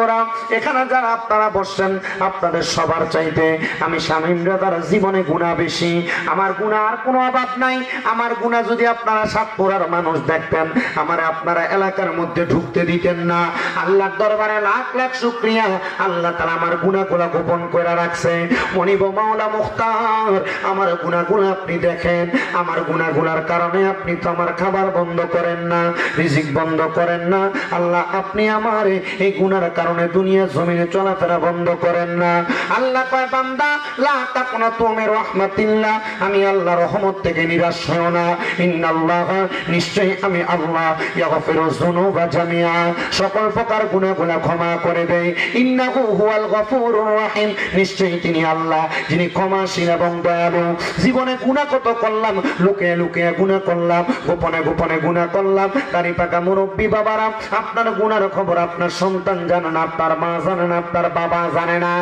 বন্ধুরা এখানে যারা আপনারা বসছেন আপনাদের সবার চাইতে আমি শামীম রাজার জীবনে গুনাহ বেশি। আমার গুনার কোনো অভাব নাই। আমার গুনাহ যদি আপনারা সাতপুরার মানুষ দেখতেন আমার আপনারা এলাকার মধ্যে ঢুকতে দিতেন না। আল্লাহর দরবারে লাখ লাখ শুকরিয়া, আল্লাহ তাআলা আমার গুনাহগুলো গোপন করে রাখছে। মনিব মাওলা মুখতার আমার গুনাহগুলো আপনি দেখেন। আমার গুনাহগুলোর কারণে আপনি তো আমার খাবার বন্ধ করেন না, রিজিক বন্ধ করেন না। আল্লাহ আপনি আমার এই গুনার কারণে দুনিয়া জমিনে চলাফেরা বন্ধ করেন না। আল্লাহ কয় বান্দা লা তাকনাতু মির রাহমাতিল্লাহ, আমি আল্লাহর রহমত থেকে নিরাশ হও না। ইন্নাল্লাহ নিশ্চয়ই আমি আল্লাহ ইয়াগফিরু যুনুবা জামিআ, সকল প্রকার গুনাহগুলো ক্ষমা করে দেয়। ইন্নাহু হুয়াল গফুরুর রহিম, নিশ্চয়ই তিনি আল্লাহ যিনি ক্ষমাশীল এবং দয়ালু। জীবনে গুনাহ কত করলাম, লুকিয়ে লুকিয়ে গুনাহ করলাম, গোপনে গোপনে গুনাহ করলাম। দাড়ি পাকা মুরব্বী বাবারা আপনার গুনার খবর আপনার সন্তান জানে না, আপনার মা জানে না, আপনার বাবা জানে না।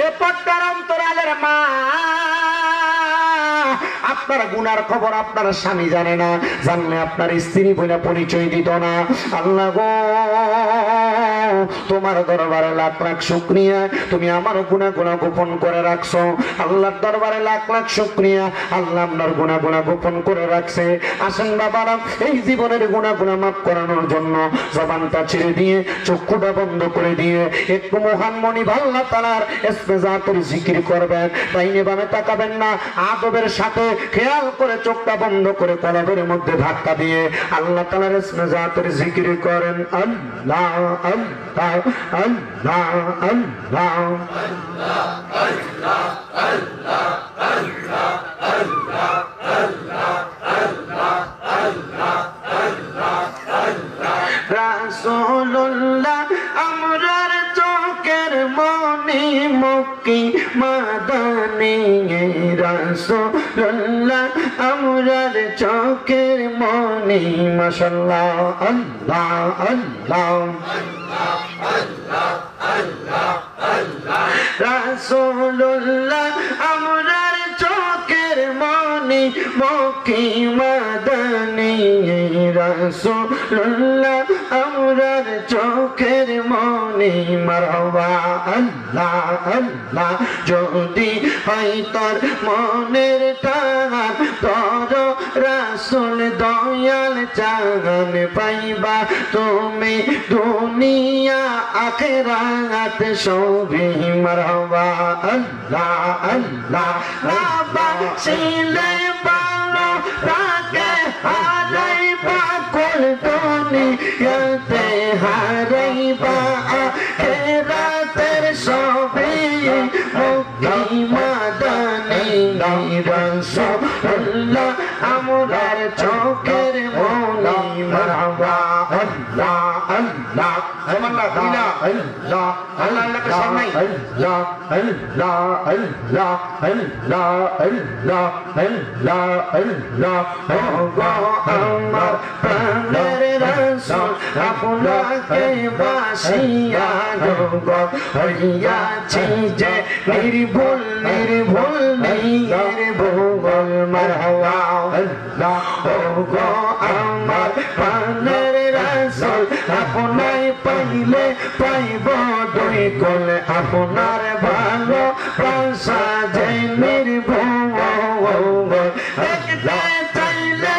এ পর্দার অন্তরালের মা আপনার গুনার খবর আপনার স্বামী জানে না, জানলে আপনার স্ত্রী বলে পরিচয় দিত না। আল্লাহ গো তোমার দরবারে লাখ লাখ শুকরিয়া, তুমি আমার গুনাহগুলো গোপন করে রাখছো। আল্লাহর দরবারে লাখ লাখ শুকরিয়া, আল্লাহ আপনার গুনাহগুলো গোপন করে রাখছে। আসেন বাবারা এই জীবনের গুনাহগুলো মাফ করানোর জন্য জবানটা ছেড়ে দিয়ে চক্ষুটা বন্ধ করে দিয়ে একটু মহান মনিব আল্লাহ তাআলার ইসমে জাতের জিকির করবেন। ডাইনে বামে তাকাবেন না, আদবের সাথে খেয়াল করে চোখটা বন্ধ করে কলবের মধ্যে ধাক্কা দিয়ে আল্লাহ তাআলার ইসমে জাতের জিকির করেন। আল্লাহ আল্লাহ আল্লাহ আল্লাহ আল্লাহ আল্লাহ আল্লাহ আল্লাহ আল্লাহ আল্লাহ আল্লাহ আল্লাহ আল্লাহ রাসূলুল্লাহ আমরার চোখের মনি মক্কি মাদানী, রাসূলুল্লাহ আমরার চোখের মনি মাশাআল্লাহ আল্লাহ আল্লাহ আল্লাহ আল্লাহ আল্লাহ রাসূলুল্লাহ আমরার চোখের মনি মক্কি মাদানী, রাসূলুল্লাহ আমরার চোখের মনি মারহাবা আল্লাহ আল্লাহ। যদি হয় তোর মনের টান তোর রাসূল দয়াল চান পাইবা তুমি দুনিয়া আখিরাত সবই মারহাবা আল্লাহ আল্লাহ। বাবা ছিলে ভালো তাকে হারাইবা কুল দুনিয়াতে হারাইবা আখিরাতের সবই মক্কি মাদানী, রাসূলুল্লাহ আমরার চোখের মনি মারহাবা আল্লাহ আল্লাহ আল্লাহ আল্লাহ আল্লাহ আল্লাহকে সামনে আল্লাহ আল্লাহ আল্লাহ আল্লাহ আল্লাহ আল্লাহ আল্লাহ আমার প্রাণের রাসূল আপনাকে বাসিয়া গো হইয়াছি যে নির্ভুল নির্ভুল নির্ভুল মারহাবা আল্লাহ গো আমার প্রাণের রাসূল আপনাই পাইলে পাইব দুই কোল, আপনার ভালো বাসা যে নির্ভুল। দেখতে চাইলে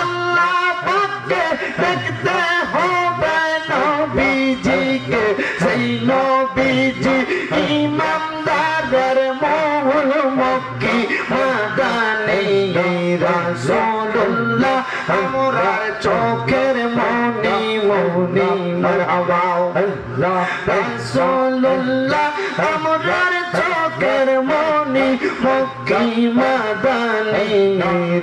আল্লাহ পাককে দেখতে হবে নবীজিকে, সেই নবীজি ইমানদারের মূল মক্কি মাদানী, রাসূলুল্লাহ আমরার চোখের মনি মনি মারহাবা আল্লাহ। রাসূলুল্লাহ আমরার চোখের মনি মক্কি মাদানী,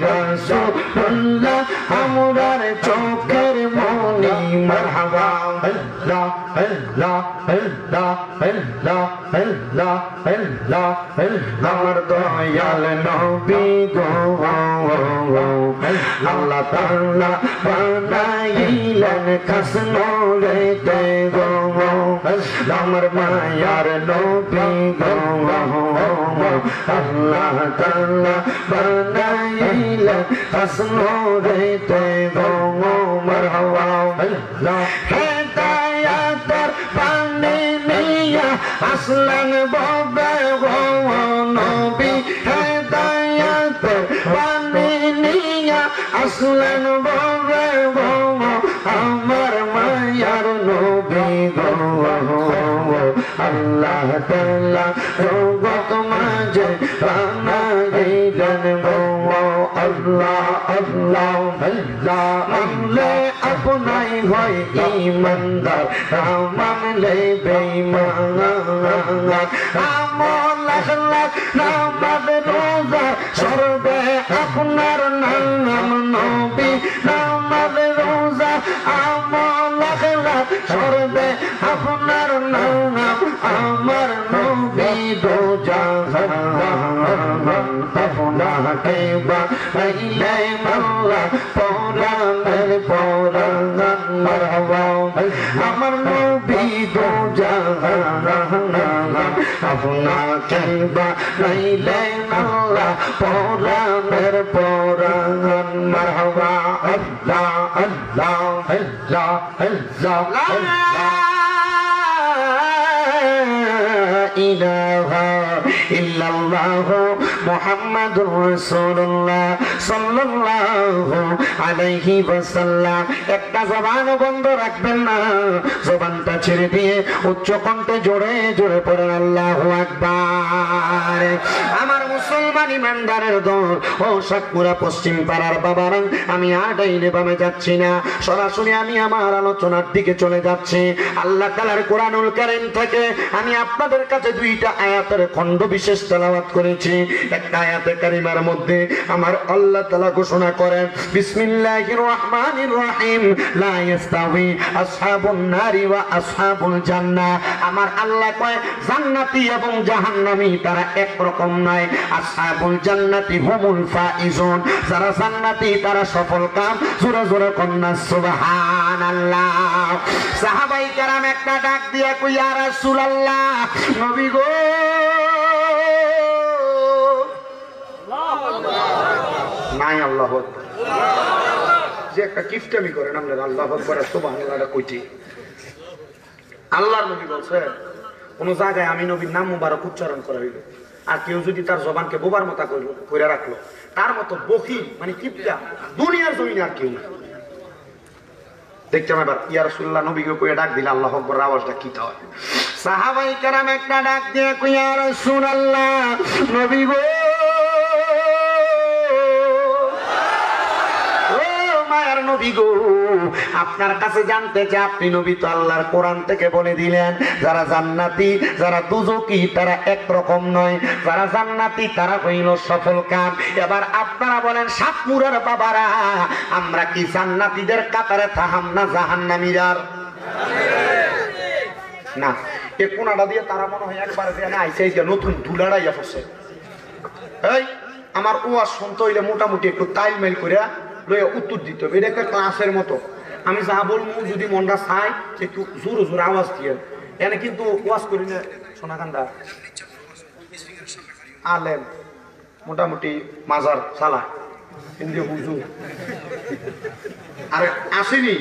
রাসূলুল্লাহ আমরার চোখের মনি মারহাবা আল্লাহ আল্লাহ আল্লাহ আল্লাহ আল্লাহ আল্লাহ আমার দয়াল নবী গো আল্লাহ তাআলা বানাইলেন খাসনূরেতে গো আমার মায়ার নবী গো আল্লাহ তাআলা বানাইলেন খাসনূরেতে গো মারহাবা আল্লাহ। হেদায়াতের পানি আসলেন ববে গো নবী হেদায়েতের বাণী নিয়া আসলেন ববে গো আমার মায়ার নবী গো আল্লাহ তাআলা জগৎ মাঝে বানাইলেন গো আল্লাহ আল্লাহ আল্লাহ মানলে আপনাই হয় ঈমানদার মানলে বেঈমান আমল লাখ লাখ নামাজ রোজা সরবে আপনার নাম নবী নামাজ রোজা আমল লাখ লাখ সরবে আপনার নাম আমার নবী দো জাহান আপনাকে বানাইলে মাওলা পরাণের পরাণ মারহাবা আমার নবী দো জাহান আপনাকে বানাইলে মাওলা পরাণের পরাণ মারহাবা আল্লাহ আল্লাহ আল্লাহ আল্লাহ ইলাহা ইল্লাল্লাহ মুহাম্মাদুর রাসূলুল্লাহ সাল্লাল্লাহু আলাইহি ওয়াসাল্লাম একটা জবান বন্ধ রাখবেন না জবানটা ছেড়ে দিয়ে উচ্চ কণ্ঠে জোরে জোরে পড়েন আল্লাহু আকবার আমার মুসলমান ইমানদারের দল ও সাতপুরা পশ্চিম পাড়ার বাবারা আমি আর ডাইনে বামে যাচ্ছি না সরাসরি আমি আমার আলোচনার দিকে চলে যাচ্ছি আল্লাহ তাআলার কোরআনুল কারীম থেকে আমি আপনাদের কাছে দুইটা আয়াতের খণ্ড বিশেষ তেলাওয়াত করেছি একটা আয়াতে কারিমার মধ্যে আমার আল্লাহ তাআলা ঘোষণা করেন বিসমিল্লাহির রহমানির রহিম লা ইস্তাওয়ি আসহাবুন নারি ওয়া আসহাবুল জান্নাহ আমার আল্লাহ কয় জান্নাতি এবং জাহান্নামী তারা এক রকম নয় আসহাবুল জান্নাতি হুমুল ফাইজুন যারা জান্নাতি তারা সফলকাম জোরে জোরে কন্যা সুবহানাল্লাহ সাহাবায়ে কেরাম একটা ডাক দিয়া কই ইয়া রাসূলুল্লাহ নবী গো নাই আল্লাহ যে একটা কিফটামি করেন আপনার আল্লাহ আকবার সুবহানাল্লাহ কইটি আল্লাহর নবী বলছেন কোন জায়গায় আমি নবীর নাম মুবারক উচ্চারণ করা হইল আর কেউ যদি তার জবানকে বোবার মতো করে রাখলো তার মতো বকিল মানে কিপটা দুনিয়ার জমিনে আর কেউ না দেখতাম এবার ইয়া রাসূলুল্লাহ নবীকে কইয়া ডাক দিলে আল্লাহু আকবার আওয়াজটা কি হয় সাহাবায়ে কেরাম একটা ডাক দিয়ে কই ইয়া রাসূলুল্লাহ নবী গো নবী গো আপনার কাছে জানতে চাই আপনি নবী তো আল্লাহর কোরআন থেকে বলে দিলেন যারা জান্নাতি যারা দুজকি তারা এক রকম নয় যারা জান্নাতি তারা হইল সফল কাম এবার আপনারা বলেন সাতপুরার বাবারা আমরা কি জান্নাতীদের কাতারে থাহাম না জাহান্নামীরার না এ কোনাটা দিয়ে তারা মনে হয় একবার দিয়ে না আইসে যে নতুন ধুলাড়াইয়া পড়ছে এই আমার ওয়াজ শুনতে হইলে মোটামুটি একটু তাইলমেল করে লইয়া উত্তর দিতে হবে এটা একটা ক্লাসের মতো আমি যা বলবো যদি মনটা চাই একটু জোরে জোরে আওয়াজ দিয়ে এনে কিন্তু ওয়াজ করি না সোনাকান্দা আলেম মোটামুটি মাজার সালা হিন্দি হুজুর আরে আসেনি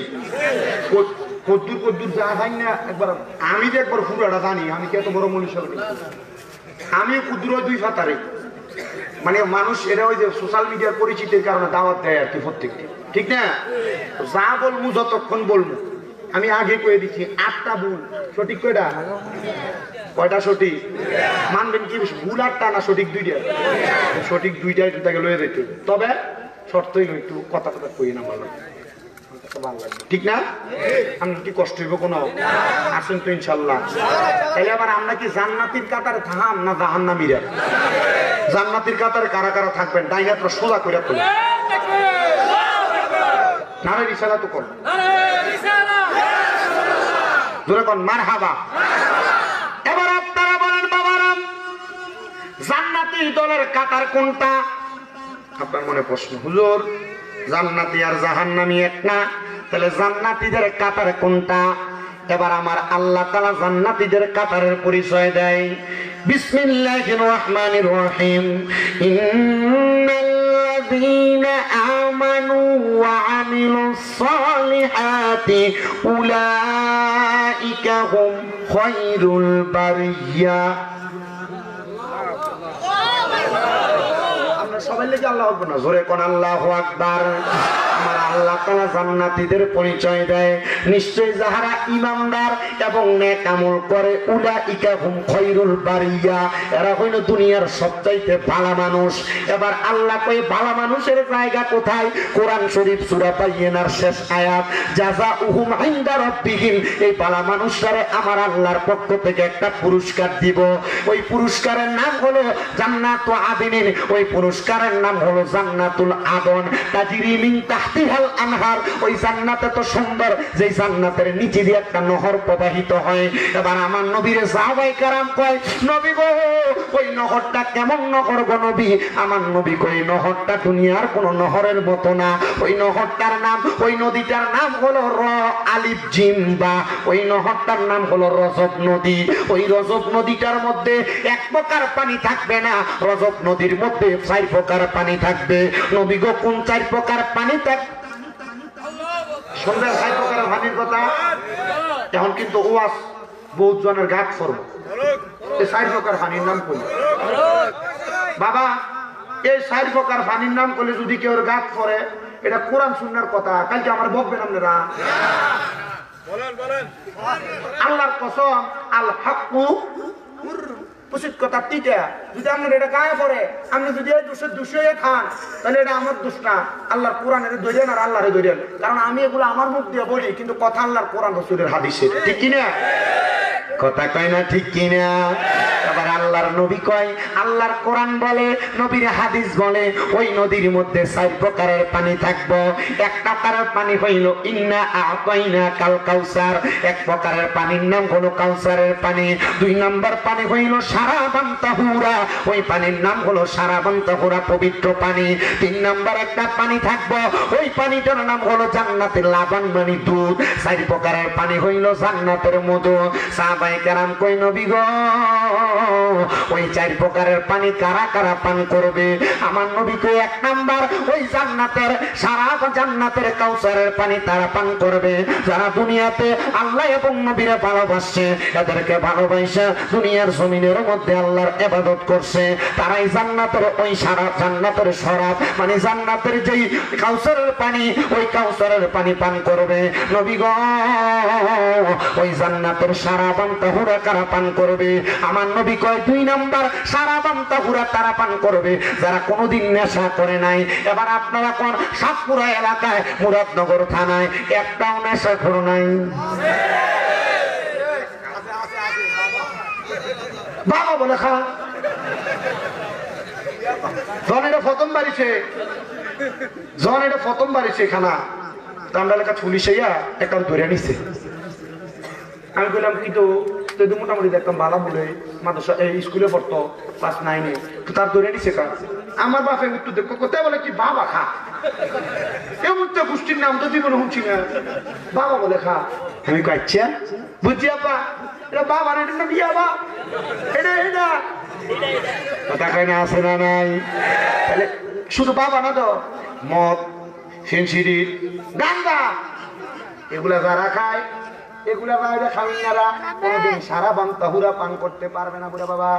কদ্দুর কদ্দুর যা জানি না একবার আমি তো একবার পুরাটা জানি আমি কি এত বড় মনীষা আমিও কুদ্দুর দুই ফাতারে মানে মানুষ এরা ওই যে সোশ্যাল মিডিয়ার পরিচিতির কারণে দাওয়াত দেয় আর কি প্রত্যেকটি ঠিক না যা বলবো যতক্ষণ বলবো আমি আগে কয়ে দিচ্ছি 8টা ভুল সঠিক কয়টা কয়টা সঠিক মানবেন কি ভুল 8টা না সঠিক 2টা সঠিক 2টাই তাকে লয়ে যেত তবে শর্তই একটু কথা কথা কই না ভালো ঠিক না আমি কি কষ্ট হইব কোনো আসেন তো ইনশাল্লাহ তাহলে আবার আমরা কি জান্নাতীর কাতারে থাম না জাহান্নামীরা জান্নাতীর কাতারে কারা কারা থাকবেন ডাইন হাতটা সোজা করে তোলেন নারে রিসালা তো কোন জোরে কোন মারহাবা এবার আপনারা বলেন বাবারাম জান্নাতি দলের কাতার কোনটা আপনার মনে প্রশ্ন হুজুর জান্নাতি আর জাহান্নামী এক না তাহলে জান্নাতীদের কাতার কোনটা এবার আমার আল্লাহ তাআলা জান্নাতীদের কাতারের পরিচয় দেয় বিসমিল্লাহির রহমানির রহিম ইন্নাল্লাযী আল্লাযীনা আমানু ওয়া আমিলুস সালিহাতি উলাইকা হুম খায়রুল বারিয়া। আমরা সবাই লেগে আল্লাহু আকবার না, জোরে কোন আল্লাহু আকবার। আমার আল্লাহ তাআলা জান্নাতীদের পরিচয় দেয়, নিশ্চয় যাহারা ঈমানদার এবং নেক আমল করে উলাইকা হুম খায়রুল বারিয়া, এরা হইল দুনিয়ার সবচাইতে ভালো মানুষ। এবার আল্লাহ কয় ভালো মানুষের জায়গা কোথায়? কোরআন শরীফ সূরা বাইয়িনার শেষ আয়াত, জাযাউহুম ইনদা রাব্বিহিম। এই ভালো মানুষরা আমার আল্লাহর পক্ষ থেকে একটা পুরস্কার দিব। ওই পুরস্কারের নাম হলো জান্নাতু আদিন। ওই পুরস্কারের নাম হলো জান্নাতুল আদন, তাজরি মিন তাহতিহাল আনহার। ওই জান্নাতে তো সুন্দর, যে জান্নাতের নিচে দিয়ে একটা নহর প্রবাহিত হয়। এবার আমার নবীর সাহাবায়ে কেরাম কয়, নবী গো ওই নহরটা কেমন নহর গো নবী? আমার নবী কয়, নহরটা দুনিয়ার কোন নহরের মতো না। ওই নহরটার নাম, ওই নদীটার নাম হলো র আলিফ জিম বা। ওই নহরটার নাম হলো রজব নদী। ওই রজব নদীটার মধ্যে এক প্রকার পানি থাকবে না, রজব নদীর মধ্যে 4 প্রকার পানি থাকবে। নবী গো কোন 4 প্রকার পানি থাকবে? সন্ধ্যার 4 প্রকার পানির কথা এখন কিন্তু ওয়াজ বহুত জনের গাছ করবো। এই 4 প্রকার পানির নাম কই বাবা, এই 4 প্রকার পানির নাম করলে যদি কেউ গাছ করে, এটা কোরআন সুন্নাহর কথা। কালকে আমার বকবেন আপনারা? আল্লাহর কসম, আল হাক্কু উচিত কথা টিকা। যদি আপনার এটা গায়ে পড়ে, আপনি যদি এই দুশো খান, তাহলে এটা আমার দোষ না। আল্লাহর কোরআনের ধরেন আর আল্লাহরে ধরেন, কারণ আমি এগুলো আমার মুখ দিয়ে বলি, কিন্তু কথা আল্লাহর কোরআন রাসূলের হাদিসের। ঠিক কিনা কথা কয় না? ঠিক কিনা? আবার আল্লাহর নবী কয়, আল্লাহর কোরআন বলে, নবীর হাদিস বলে, ওই নদীর মধ্যে 4 প্রকারের পানি থাকবো। 1 প্রকারের পানি হইল ইন্না আ'তাইনা কাল কাউসার। 1 প্রকারের পানির নাম হলো কাউসারের পানি। 2 নম্বর পানি হইল শারাবান তাহুরা। ওই পানির নাম হলো শারাবান তাহুরা, পবিত্র পানি। 3 নম্বর একটা পানি থাকবো, ওই পানিটার নাম হলো জান্নাতের লাবান, মানে দুধ। 4 প্রকারের পানি হইল জান্নাতের মধু। সাহাবায়ে কেরাম কই, নবী গো ওই 4 প্রকারের পানি কারা কারা পান করবে? আমার নবী কই, 1 নাম্বার ওই জান্নাতের সারা জান্নাতের কাউসারের পানি তারা পান করবে যারা দুনিয়াতে আল্লাহ এবং নবীরে ভালোবাসে, এদেরকে ভালোবাসা দুনিয়ার জমিনের মধ্যে আল্লাহর ইবাদত করছে, তারাই জান্নাতের ওই সারা জান্নাতের শরাব মানে জান্নাতের যেই কাউসারের পানি, ওই কাউসারের পানি পান করবে। নবী গো ওই জান্নাতের শারাবান তাহুরা কারা পান করবে? আমার নবী কয়, 2 নাম্বার শারাবান তাহুরা তারা পান করবে যারা কোনোদিন নেশা করে নাই। এবার আপনারা কোন সাতপুরা এলাকায় মুরাদনগর থানায় একটাও নেশা করে নাই? বাবা বলে খা জনের প্রথম বাড়িছে, জনের প্রথম বাড়িছে খানা আমরা এলাকা পুলিশ একটা ধরে নিছে। আমি বললাম কিন্তু মোটামুটি দেখতাম ভালো বলে মাদ্রাসা স্কুলে পড়তো ক্লাস 9-এ, তো তার ধরে নিছে কাজ। আমার বাপে উত্তর দেখো কোথায় বলে কি বাবা খা, এমন তো গোষ্ঠীর নাম তো জীবনে শুনছি না, বাবা বলে খা। আমি কাচ্ছা বুঝছি আপা, এটা বাবা না, এটা বিয়া বা এটা এটা কথা কয় না, আছে না নাই? তাহলে শুধু বাবা না তো মদ, ফেন্সিডি, গান্দা এগুলা যারা খায়, এগুলা বাইরে খাওয়াইনারা কোনদিন শারাবান তাহুরা পান করতে পারবে না। বুড়া বাবা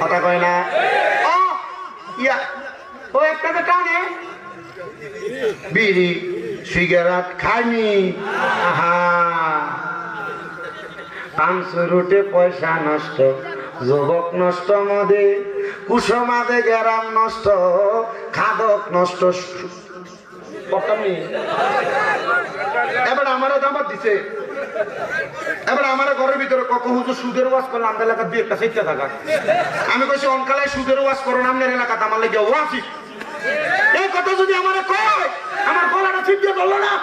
কথা কয় না? ও ইয়া ও একটা তো টানে বিড়ি সিগারেট খায়নি। আহা 500 রুটে পয়সা নষ্ট, যুবক নষ্ট, মদে কুসমাদে গ্রাম নষ্ট, খাদক নষ্ট। এবার আমার দামাত দিছে, এবার আমার ঘরের ভিতরে কখন হুজুর সুদের ওয়াজ করলে আমাদের এলাকা 2-1টা সেটা থাকা। আমি কইছি অনকালায় সুদের ওয়াজ করো না, আপনার এলাকাতে আমার লেগে ওয়াজি। এই কথা যদি আমার কয়, আমার গলাটা ঠিক দিয়ে বললো না।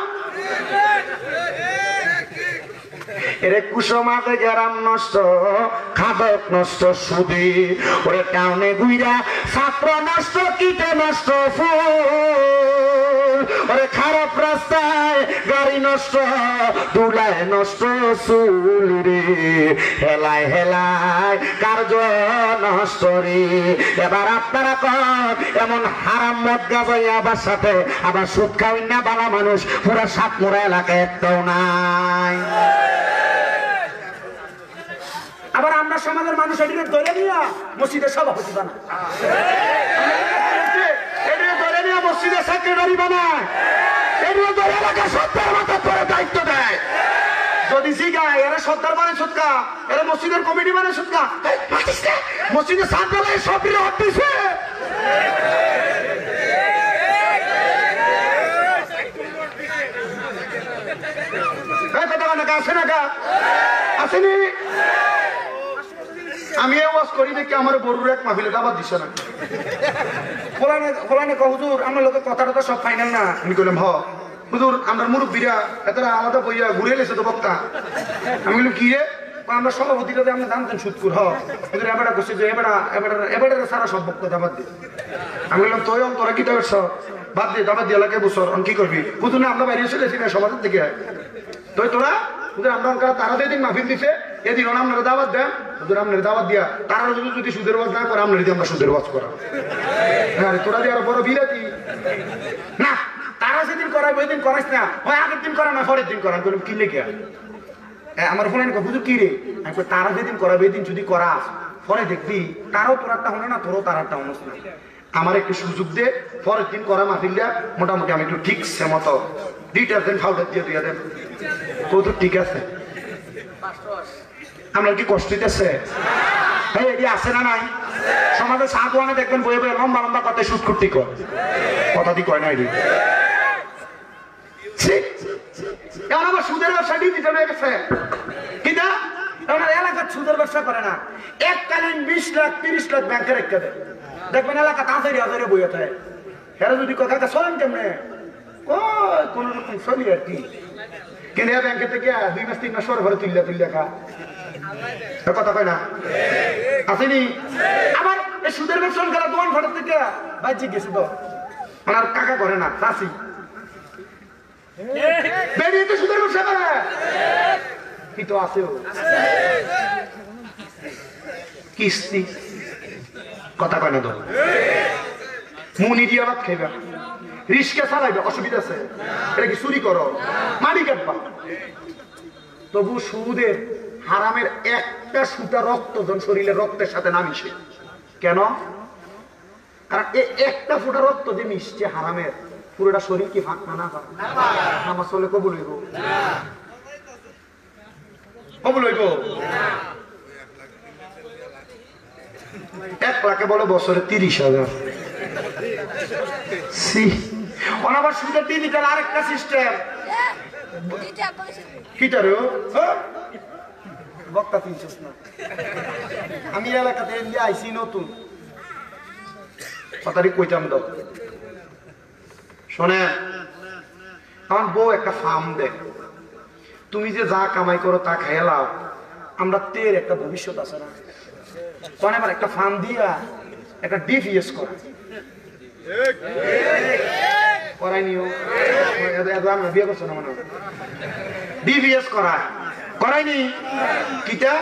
এরে কুসমাতে গ্রাম নষ্ট, খাদক নষ্ট, সুদি ওরে টাউনে গুইরা ছাত্র নষ্ট, কীটে নষ্ট ফুল ওরে খারাপ রাস্তায় গাড়ি নষ্ট, দুলায় নষ্ট চুল রে, হেলায় হেলায় কার্য নষ্ট রে। এবার আপনারা কন এমন হারাম মদ গাঁজা আবার সাথে আবার সুদ খাওয়াই না বালা মানুষ পুরা সাতমুরা এলাকায় একটাও নাই। আবার আমরা সমাজের মানুষ এটিকে ধরে নিয়ে মসজিদের সভাপতি বানায়, ধরে নিয়ে মসজিদের সেক্রেটারি বানায়, এগুলো ধরে এলাকা সত্তার মাথা পরে দায়িত্ব দেয়। যদি জিগায় এরা সর্দার মানে সুৎকা, এরা মসজিদের কমিটি মানে সুৎকা, মসজিদের সাতবেলায় সব বিরোধ দিছে। আসে না গা আসেনি। আমি এই ওয়াজ করি দেখি আমার গরুর এক মাহফিলে দাবাত দিছে না। ফলানে হুজুর আমার লোকের কথাটা তো সব ফাইনাল না। আমি কইলাম হুজুর আমরা মুরব্বীরা এতটা আলাদা বইয়া ঘুরে এলেছে তো বক্তা। আমি বললাম কি রে, আমরা সভাপতিটা আমরা জানতেন সুৎকুর হুজুর এবারে করছে যে এবারে সারা সব বক্তা দাবাত দিয়ে। আমি বললাম তোরা কি দাবার বাদ দিয়ে দাবাত দিয়ে এলাকায় বছর কি করবি হুজুর না আমরা বাইরে চলেছি না সমাজের থেকে তোরা হুজুর আমরা তারা যেদিন মাহফিল দিছে এদিন আপনারা দাওয়াত দেন, হুজুর আপনার দাওয়াত দিয়া তারা যদি সুদের ওয়াজ না করে আমরা যদি আমরা সুদের ওয়াজ করা। আরে তোরা দিয়ে আরো বড় বিরাতি না, তারা যেদিন করাবে ওই দিন করাইস না, ওই আগের দিন করা না পরের দিন করা। বললাম কি লেগে আমার ফোনে হুজুর কি রে, তারা যেদিন করাবে ওই দিন যদি করাস পরে দেখবি তারাও তোরারটা হলো না, তোরও তারারটা হলো না। আমার একটু সুযোগ দে, পরের দিন করা মাহফিলটা মোটামুটি আমি একটু ঠিকছে মতো ডিটারজেন্ট পাউডার দিয়ে দিয়ে দেন। তো ঠিক আছে, আমরা কি কষ্ট দিতেছে আছে না নাই? সমাজের সাধুয়ানে দেখবেন বয়ে বয়ে লম্বা লম্বা কথা সুদ করতে কথা দিয়ে কয় না এটি। আমার সুদের ব্যবসা ডিজিটাল হয়ে গেছে কিনা, এলাকার সুদের ব্যবসা করে না, এককালীন 20 লাখ 30 লাখ ব্যাংকে রেখে দেয়। দেখবেন এলাকা তাড়াতাড়ি হাজারে বইয়ে থাকে। হ্যাঁ যদি কথা চলেন কেমনে কোন রকম চলি আর কি, কেন ব্যাংকে থেকে 2 মাস 3 মাস পর ঘরে তুললে খা কথা কয় না আসেনি। আবার এই সুদের ব্যবসা খেলা দোকান ঘরের থেকে বাহ্যিক গেছে তো ওনার কাকা করে না চাষি বেরিয়ে তো সুদের ব্যবসা করে কি তো আছেও কিস্তি কথা কয় না তো মুনি দিয়ে ভাত খাইবা, রিস্কা চালাইবে, অসুবিধা আছে? এটা কি চুরি করো, মাটি কাটবা? তবু সুদের হারামের একটা সুতা রক্ত জন শরীরের রক্তের সাথে না মিশে। কেন? কারণ এই একটা ফুটা রক্ত যে মিশছে হারামের, পুরোটা শরীর কি ফাঁক না ফাঁক? নামাজ চলে কবুল হইব? কবুল হইব? 1 লাখে বলে বছরে 30,000। অনাবার সুদের ডিজিটাল আরেকটা সিস্টেম কিটারে বক্তা 300 না। আমি এলাকাতে আইসি নতুন কথাটি কইতাম তো শোনে, আমার বউ একটা ফার্ম দেয়, তুমি যে যা কামাই করো তা খেলাও, আমরা তের একটা ভবিষ্যৎ আছে না, তখন আবার একটা ফার্ম দিয়া একটা ডিপিএস করা করাইনিও আমরা বিয়ে করছো না মানে ডিপিএস করাইনি কিটা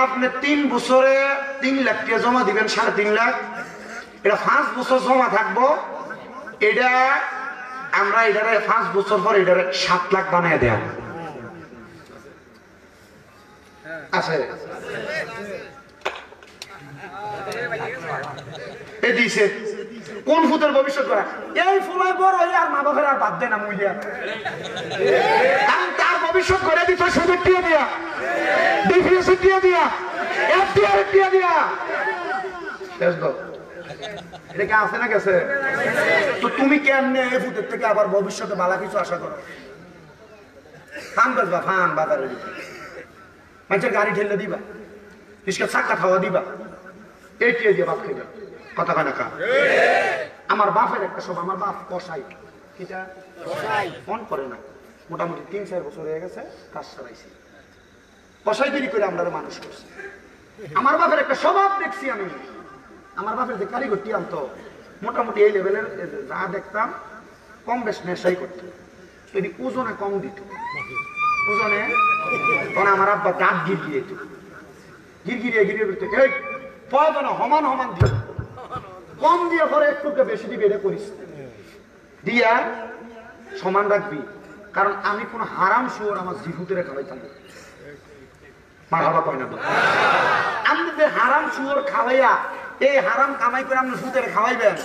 আপনি 3 বছরে 3 লাখ টাকা জমা দিবেন, 3.5 লাখ, এটা 5 বছর জমা থাকবো, এটা আমরা এটারে 5 বছর পর এটারে 7 লাখ বানিয়ে দেয়া আছে। এ দিছে কোন ফুতের ভবিষ্যৎ করা? এই ফুলাই বড় আর মা বাপের আর বাদ দেয় না মুইয়া, তার ভবিষ্যৎ করে দিত সুদের টিয়া দিয়া, ডিফিএস টিয়া দিয়া, এফডিআর টিয়া দিয়া। এটা কি আছে না গেছে? তো তুমি কেমনে এই ফুতের থেকে আবার ভবিষ্যতে ভালো কিছু আশা করো? ফান বেচবা, ফান বাজারে দিবা, মানুষের গাড়ি ঠেলে দিবা, রিস্কা চাক্কা খাওয়া দিবা, এই টিয়া দিয়ে ভাত খাইবা, কথা কয় না কা? আমার বাপের একটা সব, আমার বাপ কষাই, কিটা ফোন করে না, মোটামুটি 3-4 বছর হয়ে গেছে কাজ চালাইছি, কষাই দেরি করে আমরা মানুষ করছি। আমার বাপের একটা স্বভাব দেখছি আমি, আমার বাপের যে কারিগরটি আনতো মোটামুটি এই লেভেলের যা দেখতাম কম বেশ নেশাই করতো, যদি ওজনে কম দিত, ওজনে তখন আমার আব্বা দাঁত গিরগিয়ে দিত, গিরগিরিয়ে গিরিয়ে দিত, এই প্রয়োজনে সমান সমান দিত, কম দিয়ে পরে একটু বেশি দিবি, এটা করিস দিয়া সমান রাখবি, কারণ আমি কোন হারাম শুয়োর আমার জিহুতের খাওয়াইতাম না। মারহাবা কয় না? আপনি যে হারাম শুয়োর খাওয়াইয়া এই হারাম কামাই করে আপনি সুতের খাওয়াইবেন,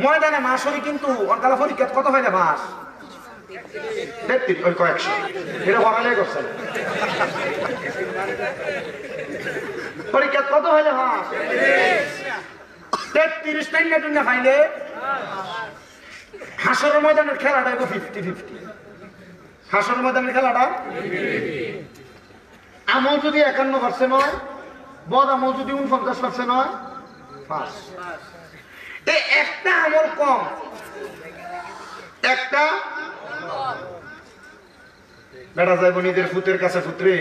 ময়দানে মাসরি কিন্তু অনকালা পরীক্ষা কত হয় না মাস 33 ওই কয়েকশো, এটা বড়ালে করছেন পরীক্ষা কত হইলে মাস 33 টাইনা খাইলে হাসরের ময়দানের খেলাটা 50-50, হাসরের ময়দানের খেলাটা আমল যদি 51% হয়, বদ আমল যদি 49% হয়, পাস। এই একটা আমল কম, একটা বেড়া যাইব নিজের ফুতের কাছে, ফুতরে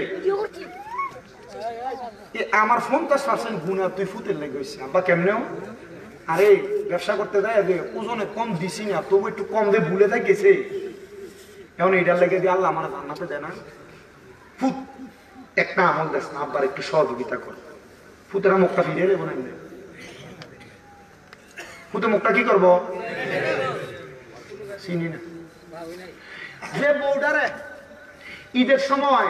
আমার 50% গুণা তুই ফুতের লেগে হয়েছে আব্বা কেমনেও, আরে ব্যবসা করতে যায় যে ওজনে কম দিছি না, তবু একটু কম দিয়ে ভুলে গেছে, এখন এটার লেগে দিয়ে আল্লাহ আমার জান্নাতে দেয় না। ফুত একটা আমল দেখ না, আব্বার একটু সহযোগিতা কর, ফুতেরা মুখটা ফিরিয়ে দেবো না, ফুতে মুখটা কি করবো চিনি না। যে বউডারে ঈদের সময়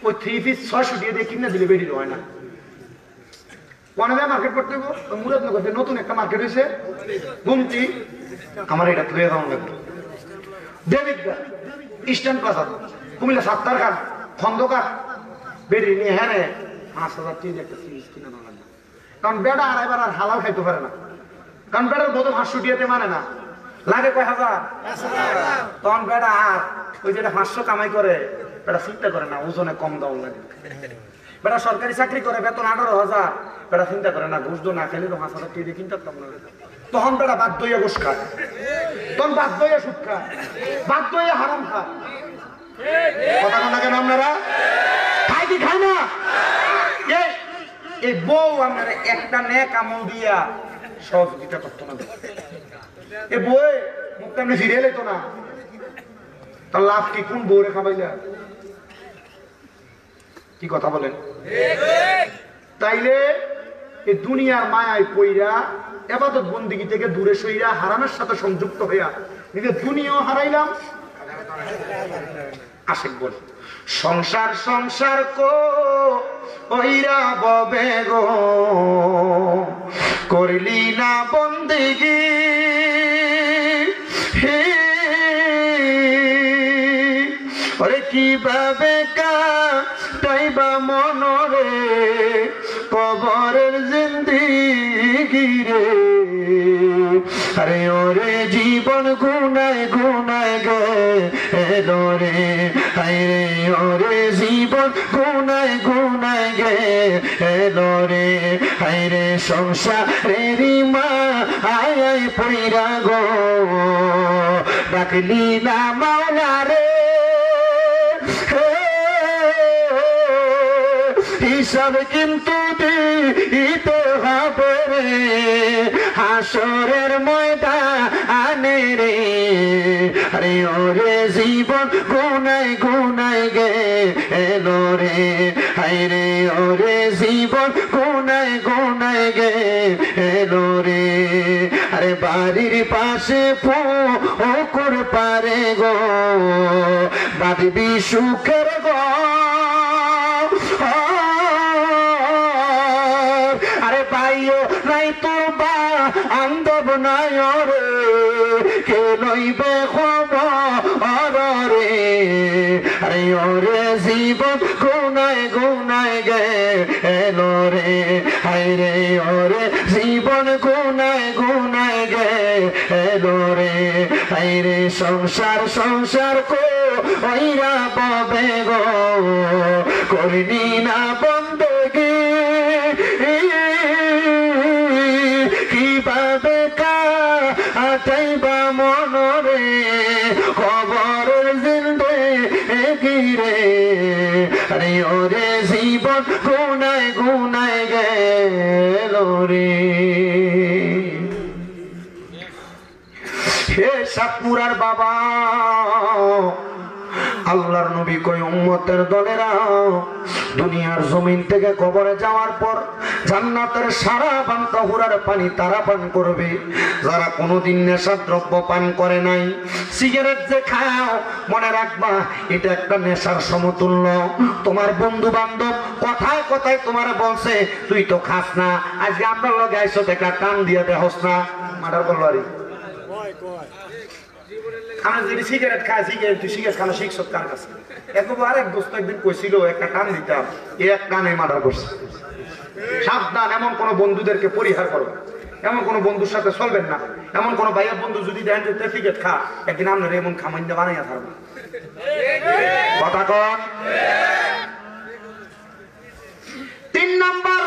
ওই 3 পিস 600 দিয়ে কিনে দিলে বেরিয়ে হয় না, মার্কেট করতে মুরাদনগর নতুন একটা মার্কেট হয়েছে গুমতি, আমার এটা তুলে দেওয়া লাগবে দেবিকদা ইস্টার্ন প্লাজা কুমিল্লা 7টার কাঠ খন্দকার বেরিয়ে নিয়ে, হ্যাঁ 5,000 টাকা একটা সিরিজ কিনে দেওয়া লাগবে, কারণ বেড়া আর এবার আর হালাল খাইতে পারে না, কারণ বেড়ার বোধ 500 টাকাতে মানে না, লাগে কয় হাজার, তখন বেড়া আর ওই যেটা 500 কামাই করে বেড়া চিন্তা করে না ওজনে কম দেওয়া লাগে, বেড়া সরকারি চাকরি করে বেতন 18,000, বেড়া চিন্তা করে না ঘুষ দো না খেলে তো 5,000 টাকা দিয়ে কিনতে পারতাম না, তখন বেড়া বাধ্য হইয়া ঘুষ খায়, তখন বাধ্য হইয়া সুদ খায়, বাধ্য হইয়া হারাম খায়, কথা বলা কেন আপনারা খাই কি খায় না? এই বউ আপনারা একটা নেক আমল দিয়া সহযোগিতা করতো না, এ বই মুখটা আপনি ফিরে এলে তো না, তার লাভ কি? কোন বউরে খাবাইলা? কি কথা বলেন? তাইলে এই দুনিয়ার মায়ায় পইরা ইবাদত বন্দেগী থেকে দূরে সইরা হারামের সাথে সংযুক্ত হইয়া নিজের দুনিয়াও হারাইলাম। আশিক বল সংসার সংসার কইরা ববে গো, করলি না বন্দেগী, ওরে কিভাবে কাটাইবা মনরে কবরের জিন্দিগি রে, আরে ওরে জীবন গুনায় গুনায় গেলো রে, আরে ওরে জীবন গুনায় গুনায় গেলো রে, আরে সংসারের মা আয় পইরা গো, ডাকলি না মাওলা রে, হিসাব কিন্তু দিতে হবে রে হাসরের ময়দানে রে, আরে ওরে জীবন গুনায় গুনায় গেলো রে, আরে ওরে জীবন গুনায় গুনায় গেলো রে, আরে বাড়ির পাশে পুকুর পারে গো, বাঁধবি সুখের গো, আরে পাইও নাই তো বা আন্দব নাই রে, কে লইবে খবর রে, আরে ওরে জীবন গুনায় গুনায় গেলো রে, আরে ওরে জীবন গুনায় গুনায় গেলো রে, আরে সংসার সংসার কইরা ববে গো, করলি না বন্দেগী, কিভাবে কাটাইবা মনরে কবরের জিন্দেগি রে, আরে ওরে জীবন গুনায় গুনায় গেলো রে, হে সাতমুরার বাবা, আল্লাহর নবী কই উম্মতের দলেরা দুনিয়ার জমিন থেকে কবরে যাওয়ার পর জান্নাতের সারা পান্তা হুরার পানি তারা পান করবে যারা কোনোদিন নেশার দ্রব্য পান করে নাই। সিগারেট যে খাও মনে রাখবা এটা একটা নেশার সমতুল্য। তোমার বন্ধু বান্ধব কথায় কথায় তোমার বলছে তুই তো খাস না, আজকে আপনার লগে আইসো একটা টান দিয়ে দেহস না, মার্ডার করলো আরে আমরা যদি সিগারেট খাই, সিগারেট তুই সিগারেট খানা শিখছ কার কাছে? একবার এক দোস্ত একদিন কইছিল একটা টান দিতাম, এই এক টানে মার্ডার করছে। সাবধান, এমন কোন বন্ধুদেরকে পরিহার করবেন, এমন কোন বন্ধুর সাথে চলবেন না। এমন কোন ভাইয়ের বন্ধু যদি দেখেন যে সিগারেট খা, একদিন আপনার এমন খামাইন্দা বানাইয়া থাকবে। কথা কন। 3 নাম্বার,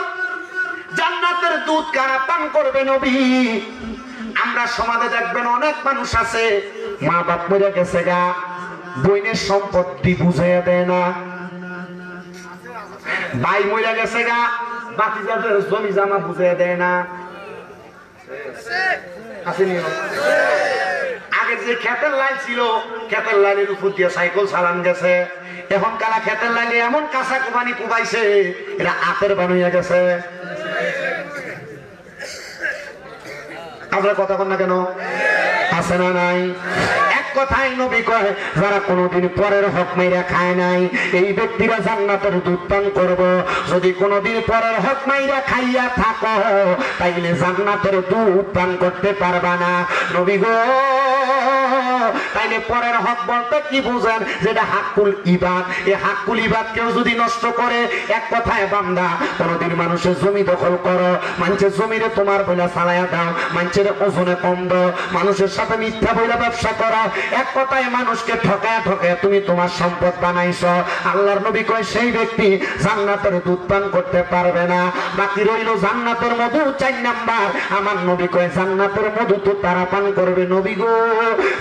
জান্নাতের দুধ কারা পান করবে নবী? আমরা সমাজে দেখবেন অনেক মানুষ আছে মা বাপ মরে গেছে গা, বইনের সম্পত্তি বুঝাইয়া দেয় না, ভাই মরে গেছে গা, বাতিজাদের জমি জামা বুঝাইয়া দেয় না। আসেনি আগে যে খেতের লাইন ছিল, খেতের লাইনের উপর দিয়ে সাইকেল চালান গেছে, এখন কারা খেতের লাইনে এমন কাঁচা কোবানি কোবাইছে এরা আতের বানাইয়া গেছে। আপনার কথা কন না কেন? আছে না নাই? এক কথাই নবী কয় যারা কোনোদিন পরের হক মাইরা খায় নাই এই ব্যক্তিরা জান্নাতের দুধ পান করব। যদি কোনোদিন পরের হক মাইরা খাইয়া থাকো তাইলে জান্নাতের দুধ পান করতে পারবা না। নবী গো, তাইলে পরের হক বলতে কি বুঝেন? যেটা হাক্কুল ইবাদ, এই হাক্কুল ইবাদ কেউ যদি নষ্ট করে, এক কথায় বান্দা কোনোদিন মানুষের জমি দখল করো, মানুষের জমিরে তোমার বইলা চালাইয়া দাও, মানুষের ওজনে কম দাও, মানুষের সাথে মিথ্যা বইলা ব্যবসা করো, এক কথায় মানুষকে ঠকায় ঠকায় তুমি তোমার সম্পদ বানাইছো। আল্লাহর নবী কয় সেই ব্যক্তি জান্নাতের দুধ পান করতে পারবে না। বাকি রইল জান্নাতের মধু 4 নাম্বার। আমার নবী কয় জান্নাতের মধু তো তারা পান করবে। নবী গো,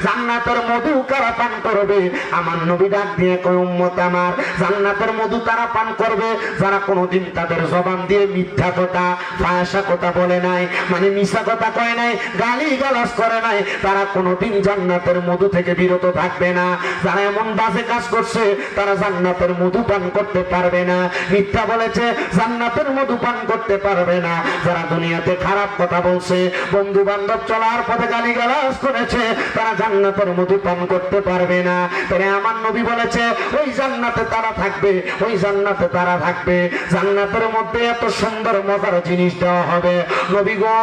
জান্নাতের মধু কারা পান করবে? আমার নবী ডাক দিয়ে কয় উম্মত আমার, জান্নাতের মধু তারা পান করবে যারা কোনোদিন তাদের জবান দিয়ে মিথ্যা কথা ফায়াসা কথা বলে নাই, মানে মিথ্যা কথা কয় নাই, গালি গালাজ করে নাই, তারা কোনোদিন জান্নাতের মধু থেকে বিরত থাকবে না। যারা এমন বাজে কাজ করছে তারা জান্নাতের মধু পান করতে পারবে না। মিথ্যা বলেছে, জান্নাতের মধু পান করতে পারবে না। যারা দুনিয়াতে খারাপ কথা বলছে, বন্ধু বান্ধব চলার পথে গালি গালাজ করেছে, তারা জান্নাতের মধু পান করতে পারবে না। তাই আমার নবী বলেছে ওই জান্নাতে তারা থাকবে, ওই জান্নাতে তারা থাকবে। জান্নাতের মধ্যে এত সুন্দর মজার জিনিস দেওয়া হবে। নবী গো,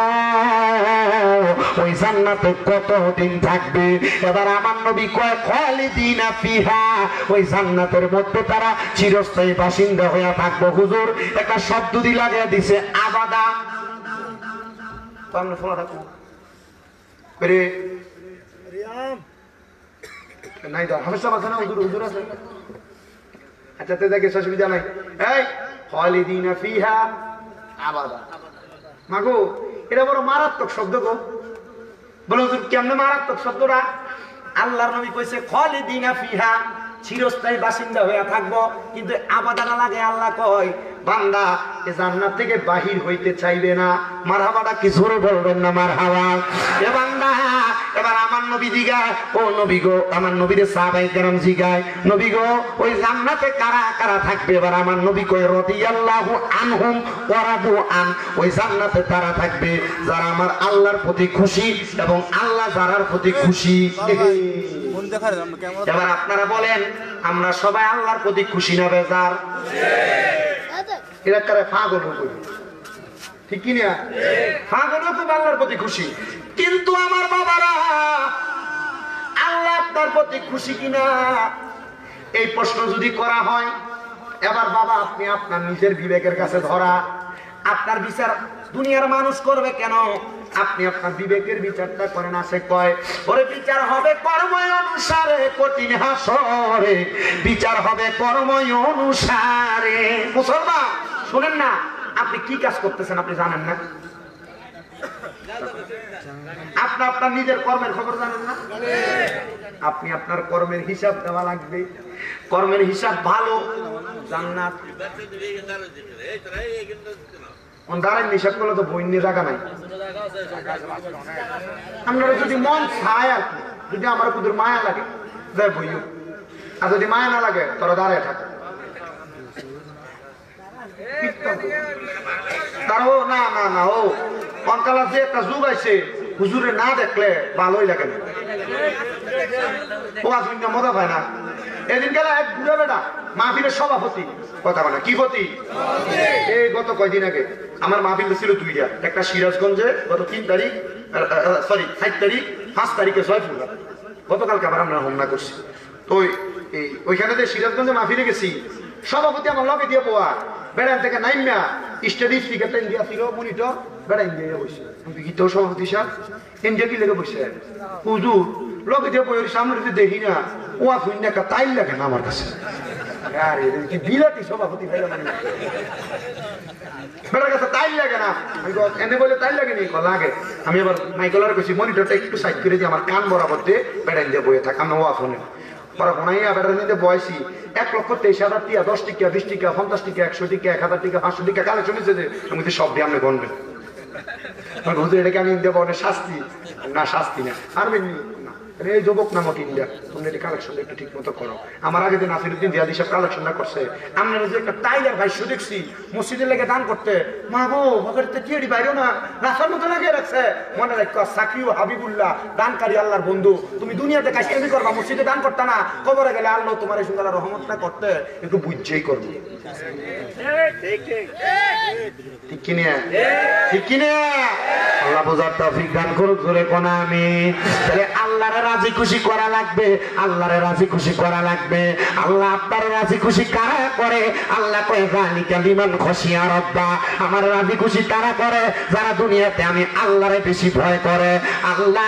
ওই জান্নাতে কতদিন থাকবে? এবার আমার নবী কয় খালিদিনা ফিহা, ওই জান্নাতের মধ্যে তারা চিরস্থায়ী বাসিন্দা হয়ে থাকবো। হুজুর একটা শব্দ দিয়ে লাগিয়ে দিছে আবাদা। তো আমরা শোনা থাকবো করে নাই তো হামেশা আছে না, হুজুর হুজুর আছে। আচ্ছা তে দেখে অসুবিধা নাই। এই খালিদিনা ফিহা আবাদা, মাগো এটা বড় মারাত্মক শব্দ গো। বলো হুজুর কেমনে মারাত্মক শব্দটা? আল্লাহর নবী কইছে খালিদিনা ফিহা, চিরস্থায়ী বাসিন্দা হয়ে থাকবো, কিন্তু আবাদানা লাগে আল্লাহ কয় বান্দা এ জান্নাত থেকে বাহির হইতে চাইবে না। মারহাবাটা কি জোরে বলবেন না মারহাবা? এ বান্দা, এবার আমার নবী জিগায়, ও নবী গো, আমার নবীরে সাহাবায়ে কেরাম জিগায়, নবী গো ওই জান্নাতে কারা কারা থাকবে? এবার আমার নবী কয় রাদিয়াল্লাহু আনহুম ওয়া রাদু আন, ওই জান্নাতে তারা থাকবে যারা আমার আল্লাহর প্রতি খুশি এবং আল্লাহ যারার প্রতি খুশি। এবার আপনারা বলেন আমরা সবাই আল্লাহর প্রতি খুশি না বেজার? এরা কারে পাগল হবে, ঠিক কি না? পাগল তো আল্লাহর প্রতি খুশি, কিন্তু আমার বাবারা আল্লাহ আপনার প্রতি খুশি কিনা এই প্রশ্ন যদি করা হয়, এবার বাবা আপনি আপনার নিজের বিবেকের কাছে ধরা, আপনার বিচার দুনিয়ার মানুষ করবে কেন? আপনি আপনার বিবেকের বিচারটা করেন। আসে কয় ওরে বিচার হবে কর্ম অনুসারে, কঠিন হাসরে বিচার হবে কর্ম অনুসারে। মুসলমান শুনেন না, আপনি কি কাজ করতেছেন আপনি জানেন না? আপনি আপনার নিজের কর্মের খবর জানেন না? আপনি আপনার কর্মের হিসাব দেওয়া লাগবে। কর্মের হিসাব ভালো, জান্নাত। দাঁড়ান নিষেধ করলে তো বই নিয়ে জায়গা নাই। আপনারা যদি মন চায় আর কি, যদি আমার কুদুর মায়া লাগে যাই বইও, আর যদি মায়া না লাগে তোরা দাঁড়ায় থাকে। তারও না না না ও অনকালা যে একটা যুগ আছে হুজুরে না দেখলে ভালোই লাগে না, ও আসুন মজা পায় না। এদিন গেলে এক বুড়া বেটা মাহফিলের সভাপতি, কথা বলে কি পতি, এই গত কয়দিন আগে আমার মাহফিল ছিল দুইটা, একটা সিরাজগঞ্জে গত 3 তারিখ, সরি 7 তারিখ, 5 তারিখে জয়পুরা, গতকালকে আবার আমরা হোমনা করছি। তো ওইখানে যে সিরাজগঞ্জে মাহফিলে গেছি, সভাপতি আমার লগে দিয়ে পোয়া বেড়ান থেকে নাইমা স্টাডি স্পিকারটা ইন্ডিয়া ছিল মনিটর বেড়া ইন্ডিয়া বসে, গীত সভাপতি সাহেব ইন্ডিয়া কি লেগে বসে হুজুর লগে দিয়ে বই সামনে যদি দেখি না ও আসুন না একটা তাইল লাগে না আমার কাছে, আরে কি বিলাতি সভাপতি বেটার কাছে তাইল লাগে না। আমি এনে বলে তাইল লাগে নি লাগে, আমি আবার মাইকলার কাছে মনিটরটা একটু সাইড করে দিয়ে আমার কান বরাবর দিয়ে বেড়া ইন্ডিয়া বইয়ে থাক, আমি ওয়া ফোনে পরে ফোনাইয়া বেটার নিতে বয়সী 1,23,000 টিকা, 10 টিকা, 20 টিকা, 50 টিকা, 100 টিকা, 1000 টিকা, 500 টিকা কালেকশন হয়েছে যে আমি সব দিয়ে আপনি গণবেন। হুজুর এটাকে আমি দেবো শাস্তি না, শাস্তি না আর এই যুবক নামক ইন্ডিয়া তুমি এটি কালেকশন একটু ঠিক মতো করো। আমার আগে যে নাসিরুদ্দিন জিয়াদি সব কালেকশনটা করছে, আপনারা যে একটা টাইগার ভাষ্য দেখছি মসজিদের লেগে দান করতে, মা গো ভগরতে কি বাইরে না রাস্তার মতো লাগিয়ে রাখছে, মনে রাখো সাকিউ হাবিবুল্লাহ দানকারী আল্লাহর বন্ধু, তুমি দুনিয়াতে কাজকামি করবা, মসজিদে দান করতে না, কবরে গেলে আল্লাহ তোমার এই সুন্দর রহমতটা করতে একটু বুঝছেই করবে। ঠিক কিনা? ঠিক কিনা? আল্লাহ বোঝার তৌফিক দান করুক, জোরে কোন আমিন। তাহলে আল্লাহরে রাজি খুশি করা লাগবে, আল্লাহরে রাজি খুশি করা লাগবে। আল্লাহ আপনার রাজি খুশি কারা করে? আল্লাহ কয় যালিকা লিমান খাশিয়া রাব্বা, আমার রাজি খুশি তারা করে যারা দুনিয়াতে আমি আল্লাহরে বেশি ভয় করে। আল্লাহ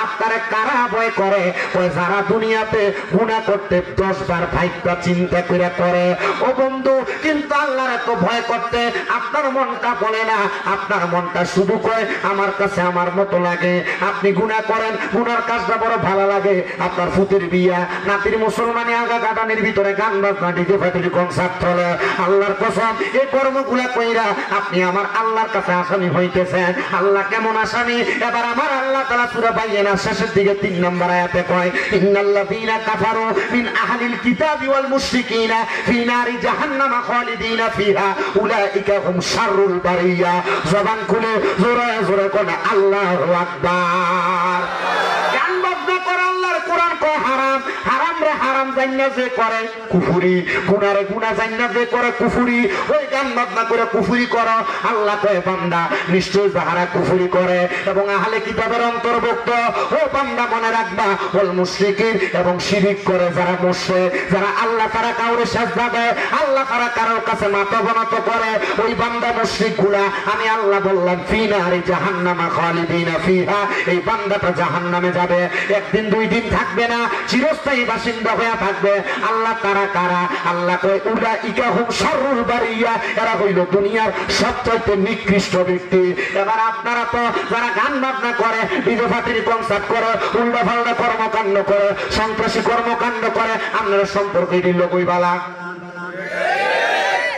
আপনারা কারা ভয় করে? ওই যারা দুনিয়াতে গুনাহ করতে 10 বার ভাইবা চিন্তা করে করে। ও বন্ধু, কিন্তু আল্লাহর এত ভয় করতে আপনার মনটা বলে না, আপনার মনটা শুধু কয় আমার কাছে আমার মতো লাগে। আপনি গুনাহ করেন, গুনার কাজটা বড় ভালো লাগে, আপনার ফুতের বিয়া, নাতির মুসলমানি আগা গাদানের ভিতরে গান বাজনা ডিজে ফাটির কনসার্ট চলে। আল্লাহর কসম এই কর্মগুলা কইরা আপনি আমার আল্লাহর কাছে আসামি হইতেছেন। আল্লাহ কেমন আসামি? এবার আমার আল্লাহ তাআলা সূরা বাইয়িনা শেষের দিকে 3 নম্বর আয়াতে কয় ইন্নাল্লাযীনা কাফারু মিন আহলিল কিতাবি ওয়াল মুশরিকিনা ফি নারি জাহান্নামা খালিদিনা ফিহা উলাইকা হুম শাররুল বারিয়া। জবান খুলে জোরে জোরে কোন আল্লাহু আকবার। গান বাজনা করে আল্লাহর কোরআন কয় হারাম, হারাম রে হারাম জান্না যে করে কুফরি, গুনারে গুনাহ জান্না যে করে কুফরি, ওই গান বাজনা করে কুফরি করো। আল্লাহ কয় বান্দা নিশ্চয় যারা কুফরি করে এবং আহলে কিতাবের অন্তর্ভুক্ত, ও বান্দা মনে রাখবা ওয়াল মুশরিকিন, এবং শিরিক করে যারা মুশরিক, যারা আল্লাহ তারা কাউরে সাজদা দেয়, আল্লাহ তারা কারোর কাছে মাথা বনত করে, ওই বান্দা মুশরিক গুলা আমি আল্লাহ বললাম ফি নারি জাহান্নামা খালিদিনা ফিহা, এই বান্দাটা জাহান্নামে যাবে, একদিন 2 দিন থাকবে না, চিরস্থায়ী বাসিন্দা হয়ে থাকবে। আল্লাহ তারা কারা? আল্লাহ কয় উলাইকা হুম শাররুল বারিয়া, এরা হইল দুনিয়ার সবচেয়ে নিকৃষ্ট ব্যক্তি। এবার আপনারা তো যারা গান বাজনা করে, ডিজে পার্টির কনসার্ট করে, উল্টা পাল্টা কর্মকাণ্ড করে, সন্ত্রাসী কর্মকাণ্ড করে, আপনারা সম্পর্কে দিল কইবালা।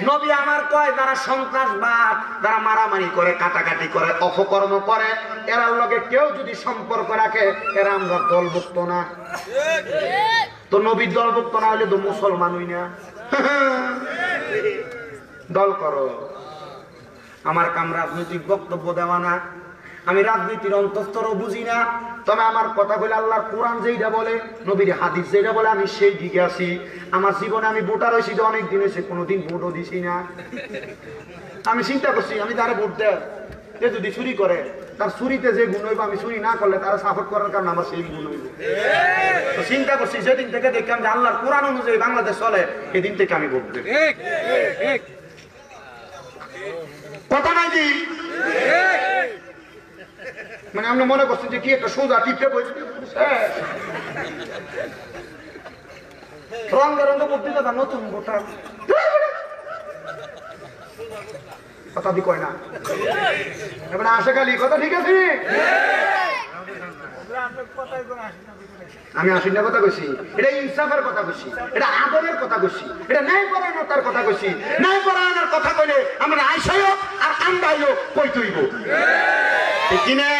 নবী আমার কয় যারা সন্ত্রাসবাদ, যারা মারামারি করে, কাটাকাটি করে, অপকর্ম করে, এরার লগে কেউ যদি সম্পর্ক রাখে এরা আমরা দলভুক্ত না। তো নবীর দলভুক্ত না হলে তো মুসলমান হই না। দল করো, আমার কাম রাজনৈতিক বক্তব্য দেওয়া না, আমি রাজনীতির অন্তঃস্তরও বুঝি না, তবে আমার কথা বলে আল্লাহর কোরআন যেইটা বলে, নবীর হাদিস যেটা বলে আমি সেই দিকে আছি। আমার জীবনে আমি ভোটার হয়েছি যে অনেক দিন হয়েছে, কোনোদিন ভোটও দিছি না। আমি চিন্তা করছি আমি তারা ভোট দেয়, এ যদি চুরি করে তার চুরিতে যে গুণ হইব, আমি চুরি না করলে তারা সাপোর্ট করার কারণে আমার সেই গুণ হইব। তো চিন্তা করছি যেদিন থেকে দেখলাম যে আল্লাহর কোরআন অনুযায়ী বাংলাদেশ চলে, সেদিন থেকে আমি ভোট দেব। কথা নাই কি? মানে আপনি মনে করছেন যে কি একটা সোজা টিপে বসে রঙে রঙে বক্তৃতা, তার নতুন ভোটার কথা দি কয় না, এবার আসে খালি কথা ঠিক আছে। আমি আসিনা কথা কইছি, এটা ইনসাফের কথা কইছি, এটা আদরের কথা কইছি, এটা ন্যায় পরায়ণতার কথা কইছি। ন্যায় পরায়ণের কথা কইলে আমরা আইসাইও আর কান্দাইও কই তুইব, ঠিক কি না?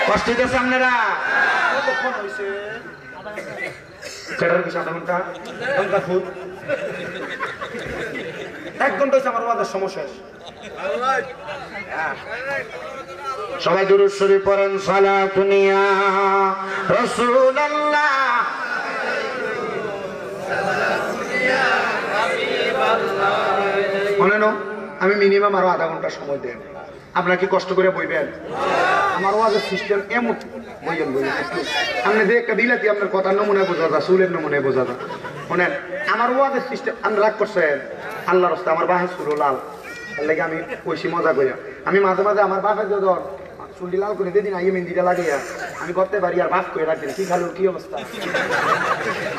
কষ্ট হইতেছে আপনারা? কতক্ষণ হইছে? কেটার কি 7 ঘন্টা? ঘন্টা ফুট 1 ঘন্টা হইছে আমার ওয়াজের সমস্যা। সবাই দুরূদ শরীফ পড়েন, সালাতুন ইয়া রাসূলুল্লাহ। মনে নো আমি মিনিমাম আরো আধা ঘন্টা সময় দেন, আপনারা কি কষ্ট করে বইবেন? আমার ওয়াজের সিস্টেম এমন, বইয়েন বইয়েন একটু আপনি যে একটা বিলাতি আপনার কথার নমুনায় বোঝা যায়, চুলের নমুনায় বোঝা যায়। শোনেন আমার ওয়াজের সিস্টেম, আপনি রাগ করছেন আল্লাহর রাস্তায় আমার বাহে চুল লাল, এর লাগে আমি কইছি মজা কইয়া। আমি মাঝে মাঝে আমার বাপের যখন চুলটি লাল করে দিন আইয়ে মেহেন্দিটা লাগিয়া আমি করতে পারি আর বাপ করে রাখবেন, কি খালু কি অবস্থা?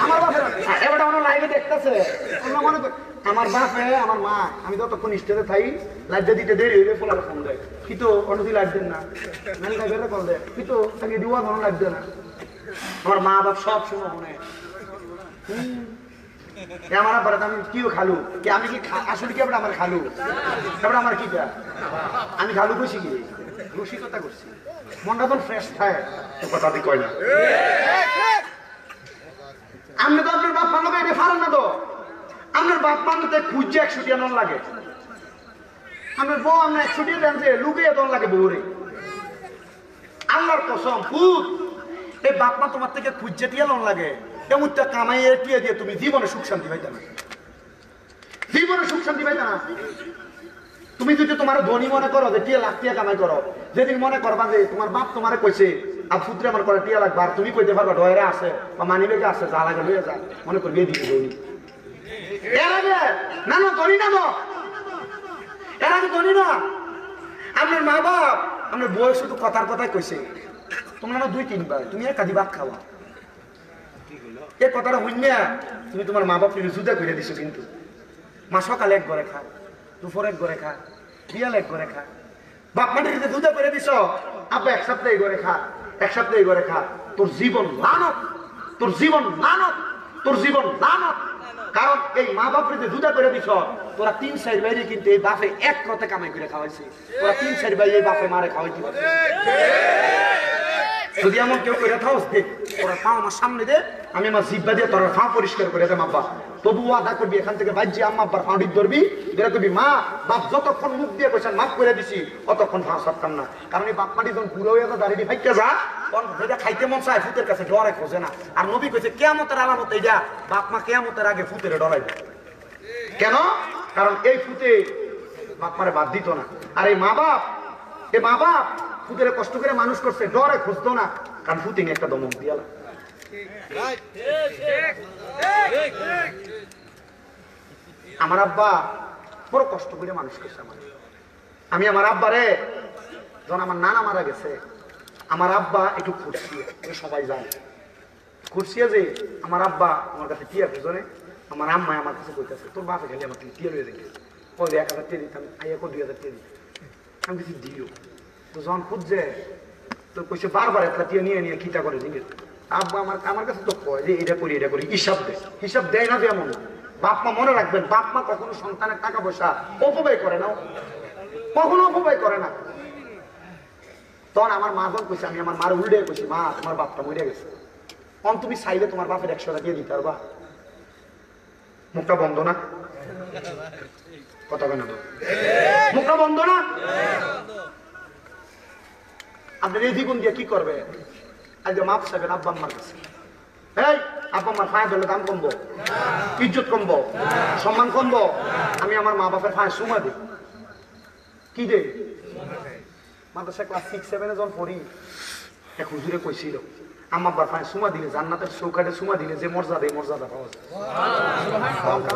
আমার বাপের এবার আমার লাইভে দেখতেছে, আমরা মনে করি আমার বাপে আমার মা, আমি যতক্ষণ স্টেজে থাই লাইভটা দিতে দেরি হইলে ফোলার ফোন দেয়, কিন্তু অন্যদিন লাইভ দেন না, মানে লাইভে কল দেয়, কিন্তু আগে দিওয়া কোনো লাইভ দেয় না। আমার মা বাপ সব সময় মনে আমার আব্বার আমি কিও খালু কি, আমি কি আসলে কি আমার খালু, তারপরে আমার কি আমি খালু কইছি কি রসিকতা করছি, মনটা তো ফ্রেশ থাকে কথা দিয়ে কয় না। আপনি তো আপনার বাপ মানবে এটা ফারেন না তো, আপনার বাপ মানতে খুঁজছে 100 টাকা নন লাগে, আপনার বউ আপনার 100 টাকা দেন যে লুকিয়ে দন লাগে বউরে। আল্লাহর কসম খুদ এই বাপ মা তোমার থেকে খুঁজছে টিয়া নন লাগে, এমনটা কামাইয়ে টিয়া দিয়ে তুমি জীবনে সুখ শান্তি পাইতে না, জীবনে সুখ শান্তি পাইতে না। তুমি যদি তোমার ধনী মনে করো যে টিয়া লাখ টিয়া কামাই করো, যেদিন মনে করবা যে তোমার বাপ তোমারে কইছে আর পুত্রে আমার করে টিয়া লাগবে, আর তুমি কইতে পারবা ডয়রা আছে বা মানি ব্যাগে আছে, যা লাগে লইয়া যায়, মনে করবি এদিকে ধনী। এর আগে না না ধনী না তো, এর আগে ধনী না। আপনার মা বাপ আপনার বয়স শুধু কথার কথাই কইছে, তোমরা না 2-3 বার তুমি একাদি ভাত খাওয়া, এই কথাটা হইনা তুমি তোমার মা বাপ জুদা করে দিছো, কিন্তু মা সকালে এক ঘরে খা, দুপুর এক ঘরে খা, বিয়াল এক ঘরে খা, বাপ মাটির জুদা করে দিছ, আব্বা 1 সপ্তাহে ঘরে খা, 1 সপ্তাহে ঘরে খা। তোর জীবন লানত, তোর জীবন লানত, তোর জীবন লানত। কারণ এই মা বাপরে যে জুদা করে দিছ, তোরা 3-4 বাইরে কিন্তু এই বাপে এক রতে কামাই করে খাওয়াইছে, তোরা 3-4 বাইরে এই বাপে মারে খাওয়াইতে পারছে। যদি এমন কেউ করে থাকস দেখ, ওরা পা আমার সামনে দে, আমি আমার জিব্বা দিয়ে তোরা পা পরিষ্কার করে দেম আব্বা, তবু আদা করবি এখান থেকে বাজ্যে আম্মা আব্বার পা ঠিক ধরবি, যেটা করবি মা বাপ যতক্ষণ মুখ দিয়ে কইছেন মাফ করে দিছি অতক্ষণ পা সারতাম না। কারণ এই বাপ মাটি যখন পুরো হয়ে দাঁড়িয়ে ফাইকে যা, তখন যেটা খাইতে মন চায় ফুতের কাছে ডরে খোঁজে না। আর নবী কইছে কিয়ামতের আলামত এইটা, বাপ মা কিয়ামতের আগে ফুতের ডরাইবে। কেন? কারণ এই ফুতে বাপ মারে বাদ দিত না। আর এই মা বাপ ফুতের কষ্ট করে মানুষ করছে, ডরে খুঁজতো না, কারণ ফুতে একটা দমক দিয়ালা। আমার আব্বা বড় কষ্ট করে মানুষ করছে আমার। আমি আমার আব্বারে যখন আমার নানা মারা গেছে, আমার আব্বা একটু খুঁজছিয়ে, সবাই জানে খুঁজছিয়ে যে আমার আব্বা আমার কাছে টিয়া খুঁজনে, আমার আম্মায় আমার কাছে কইতেছে তোর বাপে খালি আমার তুমি টিয়া লয়ে দেখে, ওই 1000 টিয়া দিতাম, আইয়া 2000 টিয়া দিতাম। আমি কিছু দিও তো যখন খুঁজছে তো কইছে বারবার একটা টিয়া নিয়ে নিয়ে খিতা করে জিনিস। আব্বা আমার কাছে তো কয় যে এটা করি হিসাব দেয় না। যেমন বাপ মা মনে রাখবেন, বাপ মা কখনো সন্তানের টাকা পয়সা অপব্যয় করে না, কখনো অপব্যয় করে না। তখন আমার মা যখন কইছে, আমি আমার মার উল্টে কইছি, মা তোমার বাপটা মরে গেছে, তখন তুমি চাইলে তোমার বাপের 100 টাকা দিয়ে দিতে পারবা? মুখটা বন্ধ না? কথা কেন মুখটা বন্ধ না? আপনার এই দ্বিগুণ দিয়ে কি করবে? আজকে মাপ চাইবেন আব্বা আম্মার কাছে। এই আব্বা আম্মার ফায়া ধরলে দাম কমবো, ইজ্জত কমবো, সম্মান কমবো। আমি আমার মা বাপের ফায়া সুমা দিই, কি দে মাদ্রাসা ক্লাস 6-7 যখন পড়ি, এক হুজুরে কইছিল আম্মা আব্বার ফায়া সুমা দিলে জান্নাতের চৌকাঠে সুমা দিলে যে মর্যাদা, এই মর্যাদা পাওয়া যায়।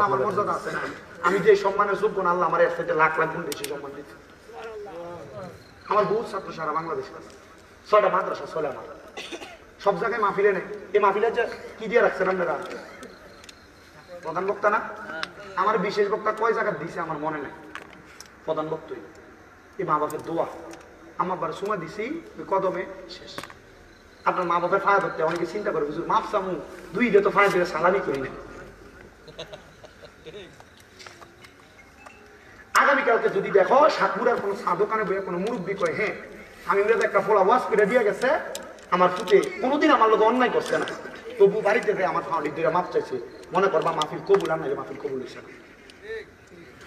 আমার মর্যাদা আছে না, আমি যে সম্মানের যোগ্য না, আল্লাহ আমার এর থেকে লাখ লাখ গুণ বেশি সম্মান দিচ্ছে। আমার বহুত ছাত্র সারা বাংলাদেশ আছে, 6টা মাদ্রাসা, 6টা আমার সব জায়গায় মাহফিলে নেই। এই মাহফিলে যে কি দিয়ে রাখছেন আপনারা? প্রধান বক্তা না? আমার বিশেষ বক্তা কয় জায়গা দিছে আমার মনে নেই, প্রধান বক্তই এই মা বাপের দোয়া। আমার বারে সময় দিছি ওই কদমে শেষ। আপনার মা বাপের ফায়া ধরতে অনেকে চিন্তা করে হুজুর মাপ চামু 2 দিয়ে তো ফায়া দিয়ে সালামি করি না। আগামীকালকে যদি দেখো সাতপুরার কোনো চা দোকানে বইয়ে কোনো মুরব্বী কয় হ্যাঁ আমি একটা ফোলা ওয়াশ করে দিয়ে গেছে আমার পুতে কোনোদিন আমার লোক অন্যায় করছে না, তবু বাড়িতে আমার ফাউন্ডি দিয়ে মাপ চাইছে, মনে করবা মাফিল কবুল আর নাকি মাফিল কবুল হয়েছে না।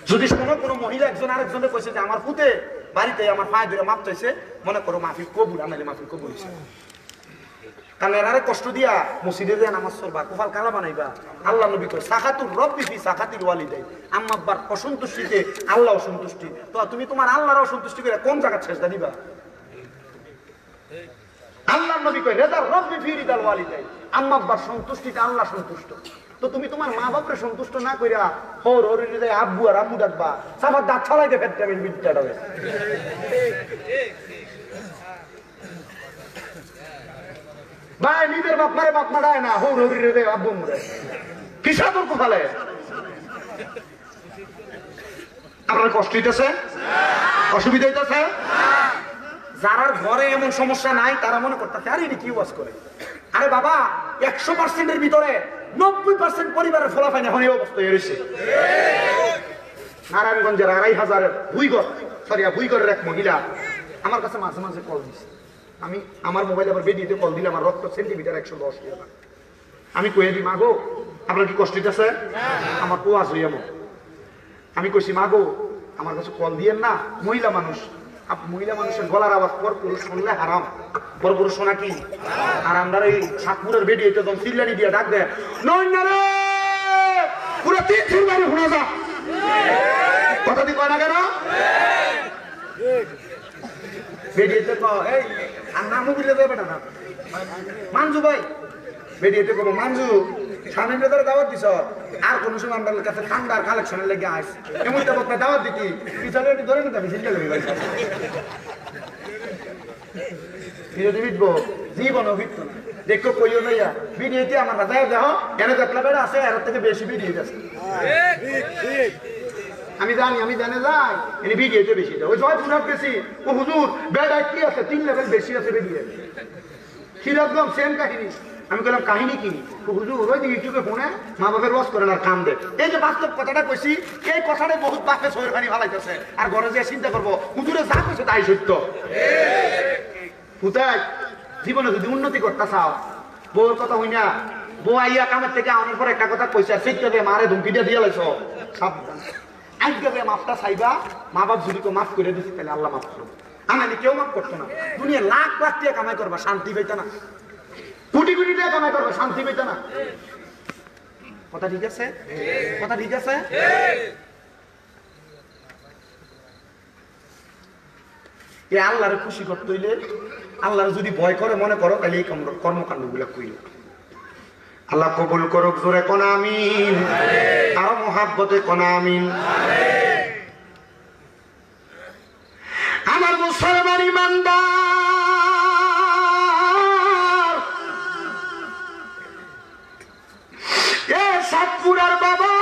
যদি শোনো কোনো মহিলা একজন আরেকজনে কইছে যে আমার পুতে বাড়িতে আমার পায়ে ধরে মাপ চাইছে, মনে করো মাফিল কবুল আর নাকি মাফিল কবুল হয়েছে। কারণ এরারে কষ্ট দিয়া মসজিদে দিয়ে নামাজ পড়বা, কোফাল কালা বানাইবা। আল্লাহ নবী কয় সাখাতুর রব্বি ফি সাখাতিল ওয়ালিদাই, আম্মা আব্বার অসন্তুষ্টিতে আল্লাহ অসন্তুষ্টি। তো তুমি তোমার আল্লাহর অসন্তুষ্টি করে কোন জায়গা ছেড়ে দিবা? আল্লাহ নবী কয় রেদার রব্বি ফি রিদাল ওয়ালিদাই, আম্মা আব্বার সন্তুষ্টিতে আল্লাহ সন্তুষ্ট। তো তুমি তোমার মা বাপরে সন্তুষ্ট না কইরা হোর হোর হৃদয় আব্বু আর আম্মু ডাকবা, সাফার দাঁত ছাড়াইতে ফেলতে আমি বিদ্যাটা হবে। ভাই নিজের বাপ মারে বাপ মারায় না, হোর হোর হৃদয় আব্বু মরে কিসা তোর কোথালে? আপনার কষ্ট হইতেছে? অসুবিধা হইতেছে? যারার ঘরে এমন সমস্যা নাই তারা মনে করতেছে আরে কি ওয়াজ করে। আরে বাবা 100%-এর ভিতরে 90% পরিবারের ফলাফল এখন এই অবস্থা হয়েছে। নারায়ণগঞ্জের 2500-এর ভুইগড়ের এক মহিলা আমার কাছে মাঝে মাঝে কল দিচ্ছে। আমি আমার মোবাইলে আবার বেরিয়ে কল দিলে আমার রক্ত সেন্টিমিটার 110 টাকা। আমি কয়ে দিই মাগো আপনার কি কষ্ট হইতেছে? আমার ওয়াজ হইয়া আমি কইছি মাগো আমার কাছে কল দিয়েন না, মহিলা মানুষ, মহিলা মানুষের গলার আওয়াজ পর পুরুষ শুনলে হারাম, পর পুরুষ শোনা কি? আর আমরা এই সাতপুরের বেরিয়ে তো চিল্লানি দিয়ে ডাক দেয় নইনারে পুরো 3 বারে শোনা যা কথা দি কয় না কেন? বেরিয়েতে এই আমরা মুবিলে দেবে না মানজু ভাই বেরিয়েতে কব মানজু স্বামীর ভেতরে দাওয়াত দিছ আর কোন সময় আমাদের কাছে ঠান্ডার কালেকশনের লেগে আস এমন তো দাওয়াত দিতি পিছনে ধরে নিতে আমি চিন্তা করি ভাই বিরোধী বিটবো জীবন অভিজ্ঞ দেখো কইও লইয়া বিডিএতে আমার রাজায় দেখো এনে দেখলা বেড়া আছে এর থেকে বেশি বিডিএ আছে। আমি জানে যাই এনে বিডিএতে বেশি দাও ওই জয়পুরহাট বেশি ও হুজুর বেড়া কি আছে 3 লেভেল বেশি আছে বিডিএ। সিরাজগঞ্জ সেম কাহিনী। আমি বললাম কাহিনী কি? হুজুর ওই যে ইউটিউবে ফোনে মা বাপের ওয়াজ করেন আর কাম দেয়। এই যে বাস্তব কথাটা কইছি এই কথাটা বহুত বাপে শরীর খানি ভালাইতেছে আর ঘরে যে চিন্তা করবো হুজুরে যা কইছে তাই সত্য। পুতাই জীবনে যদি উন্নতি করতে চাও বউর কথা হই না, বউ আইয়া কামের থেকে আনার পর একটা কথা কইছে আর সেইটাকে মারে ধুমকিটা দিয়ে লাইছ সাবধান। আজকে মাফটা চাইবা, মা বাপ যদি কেউ মাফ করে দিচ্ছি তাহলে আল্লাহ মাফ করবো। আমি কেউ মাফ করতো না, দুনিয়া লাখ লাখ টাকা কামাই করবা শান্তি পাইতা না, কোটি কোটি টাকা কামাই করবা শান্তি পাইতা না। কথা ঠিক আছে? কথা ঠিক আছে? এই আল্লাহরে খুশি করতে হইলে আল্লাহর যদি ভয় করে মনে করো তাহলে এই কর্মকাণ্ড গুলা কইল। আল্লাহ কবুল করুক, জোরে কোন আমিন, আরো মোহাব্বতে কোন আমিন। আমার মুসলমান ইমানদার এ সাতপুরার বাবা,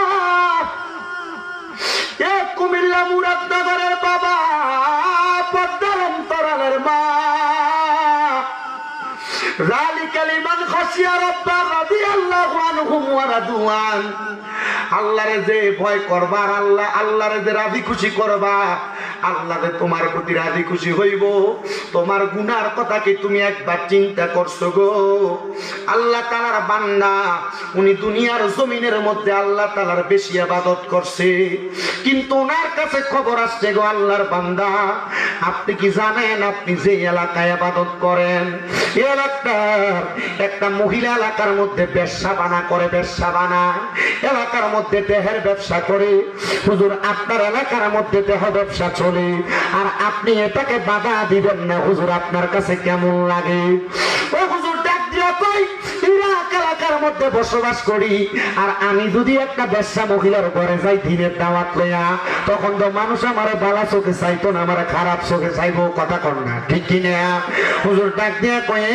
এ কুমিল্লা মুরাদনগরের বাবা, পদ্মার অন্তরালের মা, যালিকা লিমান খাশিয়া রাব্বা রাদিয়াল্লাহু আনহুম ওয়া রাদওয়ান। আল্লাহরে যে ভয় করবা, আল্লাহরে যে রাজি খুশি করবা, আল্লাহরে তোমার প্রতি রাজি খুশি হইব। তোমার গুনার কথা কি তুমি একবার চিন্তা করছো গো? আল্লাহ তাআলার বান্দা উনি দুনিয়ার জমিনের মধ্যে আল্লাহ তাআলার বেশি ইবাদত করছে, কিন্তু ওনার কাছে খবর আসছে গো আল্লাহর বান্দা আপনি কি জানেন আপনি যে এলাকায় ইবাদত করেন এই এলাকার একটা মহিলা এলাকার মধ্যে ব্যবসা করে, ব্যবসা বানায়, এলাকার মধ্যে দেহের ব্যবসা করে। হুজুর আপনার এলাকার মধ্যে দেহ ব্যবসা চলে আর আপনি এটাকে বাধা দিবেন না, হুজুর আপনার কাছে কেমন লাগে? ও হুজুর ডাক দিয়া কই ইরাক এলাকার মধ্যে বসবাস করি আর আমি যদি একটা ব্যবসা মহিলার ঘরে যাই দিনের দাওয়াত লইয়া, তখন তো মানুষ আমার বালা চোখে চাইতো না, আমার খারাপ চোখে চাইবো, কথা কর না ঠিক কিনা? হুজুর ডাক দিয়া কয়ে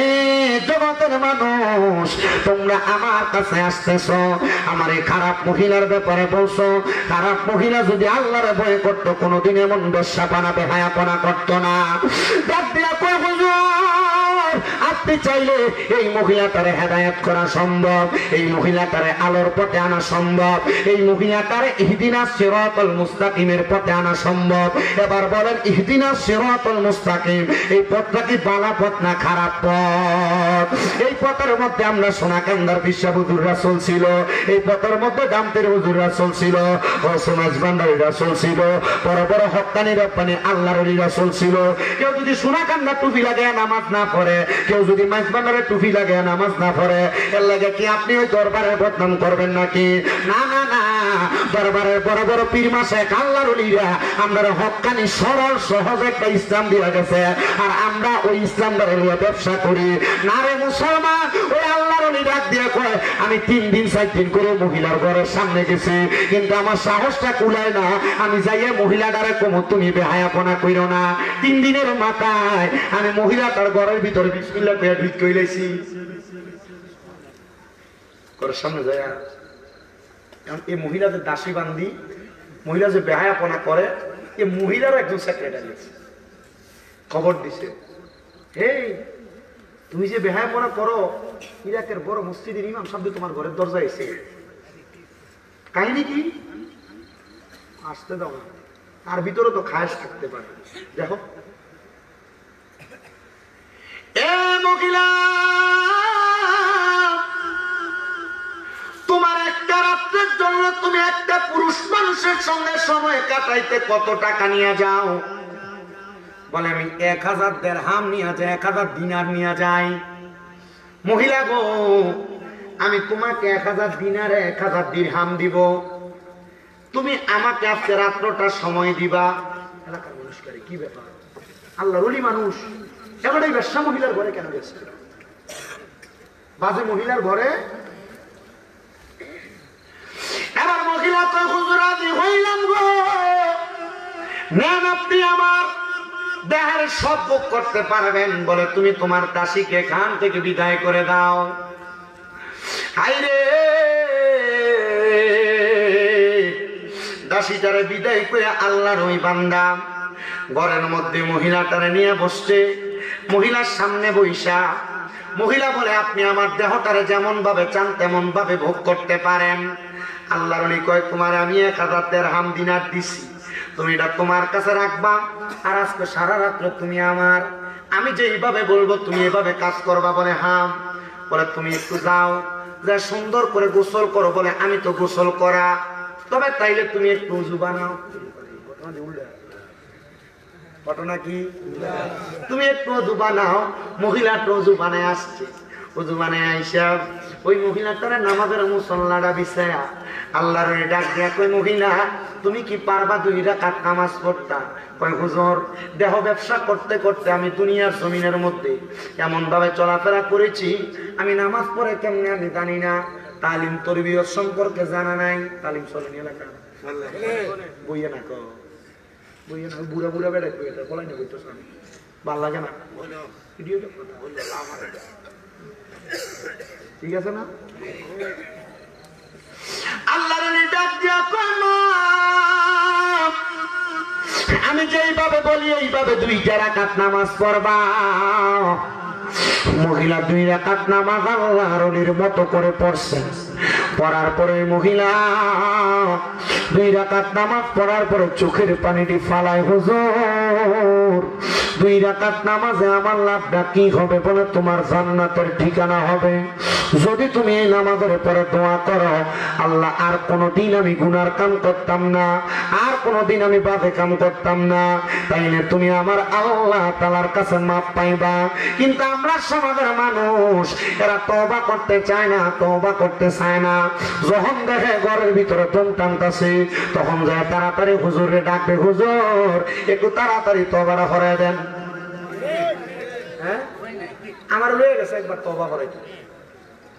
জগতের মানুষ তোমরা আমার কাছে আসতেছ আমার এই খারাপ মহিলার ব্যাপারে বলছো। খারাপ মহিলা যদি আল্লাহর ভয় করতো কোনোদিন এমন ব্যবসা বানাবে হায়াপনা করতো না। ডাক দিয়া কয় হুজুর আপনি আপনি চাইলে এই মহিলাটারে হেদায়েত করা সম্ভব, এই মহিলাটারে আলোর পথে আনা সম্ভব, এই মহিলাটারে ইহদিনাস সিরাতাল মুস্তাকিমের পথে আনা সম্ভব। এবার বলেন ইহদিনাস সিরাতাল মুস্তাকিম, এই পথটা কি বালা পথ না খারাপ পথ? এই পথের মধ্যে আমরা সোনাকান্দার বিশ্বা হুজুররা চলছিল, এই পথের মধ্যে দামতের হুজুররা চলছিল, সমাজ ভান্ডারীরা চলছিল, বড় বড় হক্কানি রপ্তানি আল্লাহর ওলিরা চলছিল। কেউ যদি সোনাকান্দা টুপি লাগে নামাজ না পড়ে, কেউ যদি মাইজ ভান্ডারে টুপি লাগে নামাজ না পড়ে, এর লাগে কি আপনি ওই দরবারের বদনাম করবেন নাকি? না না না, দরবারের বড় বড় পীর মাসে আল্লাহর ওলিরা আমরা হক্কানি সরল সহজ একটা ইসলাম দিয়া গেছে, আর আমরা ওই ইসলাম দ্বারা ব্যবসা করি। না রে মুসলমান, ওই আল্লাহর ওলি ডাক দিয়া কয় আমি 3 দিন 4 দিন করে মহিলার ঘরের সামনে গেছি, কিন্তু আমার সাহসটা কুলায় না, আমি যাইয়া মহিলাটারে কমু তুমি বেহায়াপনা কইরো না। 3 দিনের মাথায় আমি মহিলাটার ঘরের ভিতরে বিসমিল্লাহ কইয়া ঢুক কইলাইছি, ঘরের সামনে যাইয়া এই মহিলাদের দাসী বান্দি, মহিলা যে বেহায়াপনা করে, এই মহিলারও একজন সেক্রেটারি আছে, খবর দিছে, এই তুমি যে বেহায়াপনা করো, ইরাকের বড় মসজিদের ইমাম সাহেব তোমার ঘরের দরজায় এসে, কাহিনী কি? আসতে দাও না, তার ভিতরে তো খায়েশ থাকতে পারে। দেখো এ মহিলা, তোমার একটা রাত্রের জন্য তুমি একটা পুরুষ মানুষের সঙ্গে সময় কাটাইতে কত টাকা নিয়ে যাও? বলে আমি 1000 দিরহাম নিয়ে যাই, 1000 দিনার নিয়ে যাই। মহিলা গো, আমি তোমাকে 1000 দিনারে 1000 দিরহাম দিব, তুমি আমাকে আজকে রাত্রটা সময় দিবা। এলাকার মানুষ করে কি ব্যাপার, আল্লাহর ওলি মানুষ, এবার এই বেশ্যা মহিলার ঘরে কেন গেছে? বাজে মহিলার ঘরে। এবার মহিলা তো হুজুর আমি হইলাম গো, নেন আপনি আমার দেহের সব ভোগ করতে পারবেন। বলে তুমি তোমার দাসীকে এখান থেকে বিদায় করে দাও। হায়রে, দাসীটারে বিদায় করে আল্লাহর ওই বান্দা ঘরের মধ্যে মহিলাটারে নিয়ে বসছে, মহিলার সামনে বইসা মহিলা বলে আপনি আমার দেহটারে যেমন ভাবে চান তেমন ভাবে ভোগ করতে পারেন। আল্লাহর ওলি কয় তোমার আমি 1000 দিরহাম দিনার দিছি, তুমি এটা তোমার কাছে রাখবা, আর আজকে সারা রাত্র তুমি আমার, আমি যেইভাবে বলবো তুমি এভাবে কাজ করবা। বলে হ্যাঁ। বলে তুমি একটু যাও, যা সুন্দর করে গোসল করো। বলে আমি তো গোসল করা, তবে তাইলে তুমি একটু উজু বানাও। ঘটনা কি? তুমি একটু উজু বানাও। মহিলা উজু বানায় আসছে, উজু বানায় আইসা ওই মহিলাটারে নামাজের মুসল্লাটা বিছায়া আল্লাহর ডাক দেয়া কই মহিলা তুমি কি পারবা 2 রাকাত নামাজ পড়তা? কয় হুজুর দেহ ব্যবসা করতে করতে আমি দুনিয়ার জমিনের মধ্যে এমন ভাবে চলাফেরা করেছি, আমি নামাজ পড়ে কেমনে আমি জানি না, তালিম তরবিয়ত সম্পর্কে জানা নাই। তালিম চলেনি এলাকা বইয়ে না কো, বইয়ে না, বুড়া বুড়া বেড়ে কই এটা বলাই না, বইতো শুনি ভাল লাগে না, ঠিক আছে না? আল্লাহর ডাক দিয়া কয় আমি যেইভাবে বলি এইভাবে 2 রাকাত নামাজ পড়বা। মহিলা 2 রাকাত নামাজ আল্লাহর ওলির মতো করে পড়ছেন। পড়ার পরে মহিলা 2 রাকাত নামাজ পড়ার পরে চোখের পানিটি ফালায়, হুজুর 2 রাকাত নামাজে আমার লাভটা কি হবে? বলে তোমার জান্নাতের ঠিকানা হবে। যদি তুমি এই নামাজের পরে দোয়া করো, আল্লাহ আর কোনোদিন আমি গুনার কাম করতাম না, আর কোনোদিন আমি বাজে কাম করতাম না, তাইলে তুমি আমার আল্লাহ তাআলার কাছে মাপ পাইবা। কিন্তু আমরা সমাজের মানুষ, এরা তওবা করতে চায় না, তওবা করতে চায় না। যখন দেখে ঘরের ভিতরে দম টানতাছে, তখন যায় তাড়াতাড়ি হুজুরে ডাকবে, হুজুর একটু তাড়াতাড়ি তওবাটা করে দেন। হ্যাঁ, আমার লয়ে গেছে একবার তওবা করাইতে।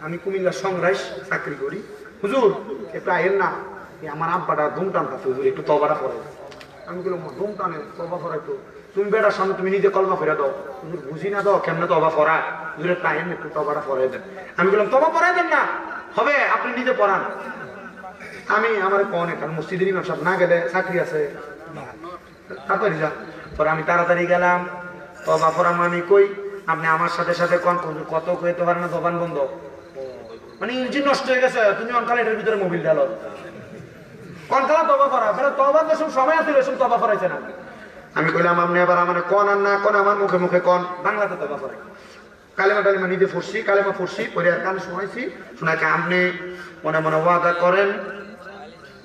আমি কুমিল্লা সংরাইশ চাকরি করি, হুজুর একটু আইয়েন না, আমার আব্বাটা দম টানতাছে, হুজুর একটু তওবাটা করে। আমি বললাম দম টানে তওবা করাইতো, তুমি বেটার সামনে তুমি নিজে কলমা ফেরা দাও। হুজুর বুঝি না দাও কেমনে তওবা করা, হুজুর একটু আইয়েন একটু তওবাটা করাই দেন। আমি বললাম তওবা করাই দেন না, হবে আপনি নিজে পড়ান। আমি আমার কনে কারণ মসজিদের ইমাম সাহেব না গেলে চাকরি আছে, তাড়াতাড়ি যা। পরে আমি তাড়াতাড়ি গেলাম, তওবা পড়াম। আমি কই আপনি আমার সাথে সাথে কত কইতে পারেন না দোকান বন্ধ মানে ইঞ্জিন নষ্ট হয়ে গেছে তুমি অনকাল এটার ভিতরে মোবিল ডালো কনকালা তবা করা মানে তবা তো সব সময় আছে এসব তবা করাইছে না আমি কইলাম আপনি আবার আমার কোন আর না কোন আমার মুখে মুখে কোন বাংলাতে তবা করে কালেমা টালেমা নিজে ফুরছি কালেমা ফুরছি পরে আর কানে শোনাইছি শোনাকে আপনি মনে মনে ওয়াদা করেন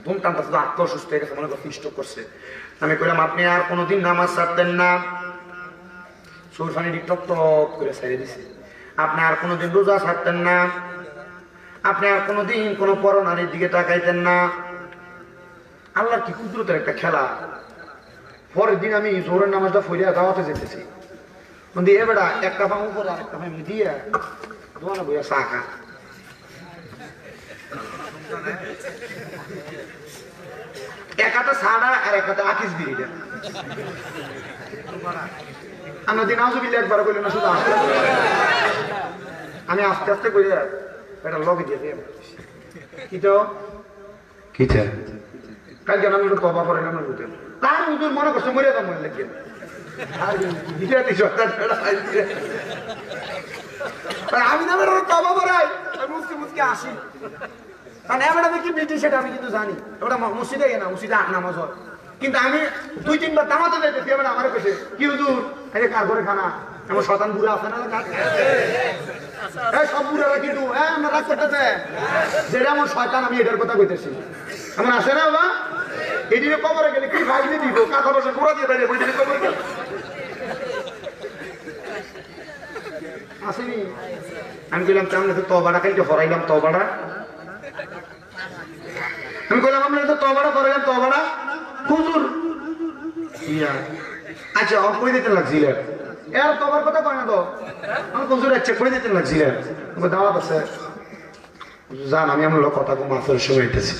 ঘুম টানটা শুধু আত্ম অসুস্থ হয়ে গেছে মনে করতে স্ট্রোক করছে আমি কইলাম আপনি আর কোনোদিন নামাজ ছাড়তেন না সুরফানি টপ টপ করে ছেড়ে দিছে আপনি আর কোনোদিন রোজা ছাড়তেন না আপনি আর কোনোদিন কোনো পরনারীর দিকে তাকাইতেন না আল্লাহর কি কুদরতের একটা খেলা পরের দিন আমি জোরের নামাজটা ফইরা দাওয়াতে যেতেছি দিয়ে বেড়া একটা পা উপরে আর একটা পা দিয়ে দোয়ানা বইয়া চা খা এক হাতে ছাড়া আর এক হাতে আকিস বিড়িটা আমরা দিন আউযুবিল্লাহ একবার কইলেন না শুধু আস্তে আমি আস্তে আস্তে কইরা এটা লগে দিয়ে দিই কি তো কিটা কাল জানা আমি তওবা করে না বুঝতে তার হুজুর মনে করছে মরে যাবো মনে লাগে আর বিটাতে সরকার আমি না বের তওবা করাই আমি মুসকি আসি কারণ এবারে দেখি ব্রিটিশ সেটা আমি কিন্তু জানি ওটা মসজিদে না মসজিদে নামাজ হয় কিন্তু আমি 2-3 বার দামাতে যাইতেছি এবার আমার কাছে কি হুজুর আরে কার ঘরে খানা এমন শয়তান বুড়া আছে না সব বুড়ারা কিন্তু আমরা রাগ করতেছে যেটা আমার শয়তান আমি এটার কথা কইতেছি এমন আসে না বাবা এদিকে কবরে গেলে কি ভাই দিয়ে দিব কাকা বসে ঘোরা দিয়ে বাইরে বই দিলে কবরে গেল আসেনি আমি কইলাম কেমন তবাটা কালকে হরাইলাম তবাটা আমি কইলাম আমরা তো তবাটা করাইলাম তবাটা হুজুর ইয়া আচ্ছা অফ করে দিতে লাগছিলেন এর তবার কথা কয় না তো আমার হুজুর চেক করে দিতে লাগছিলেন দাওয়াত আছে জান আমি আমার কথা কম আসর সময় হইতেছি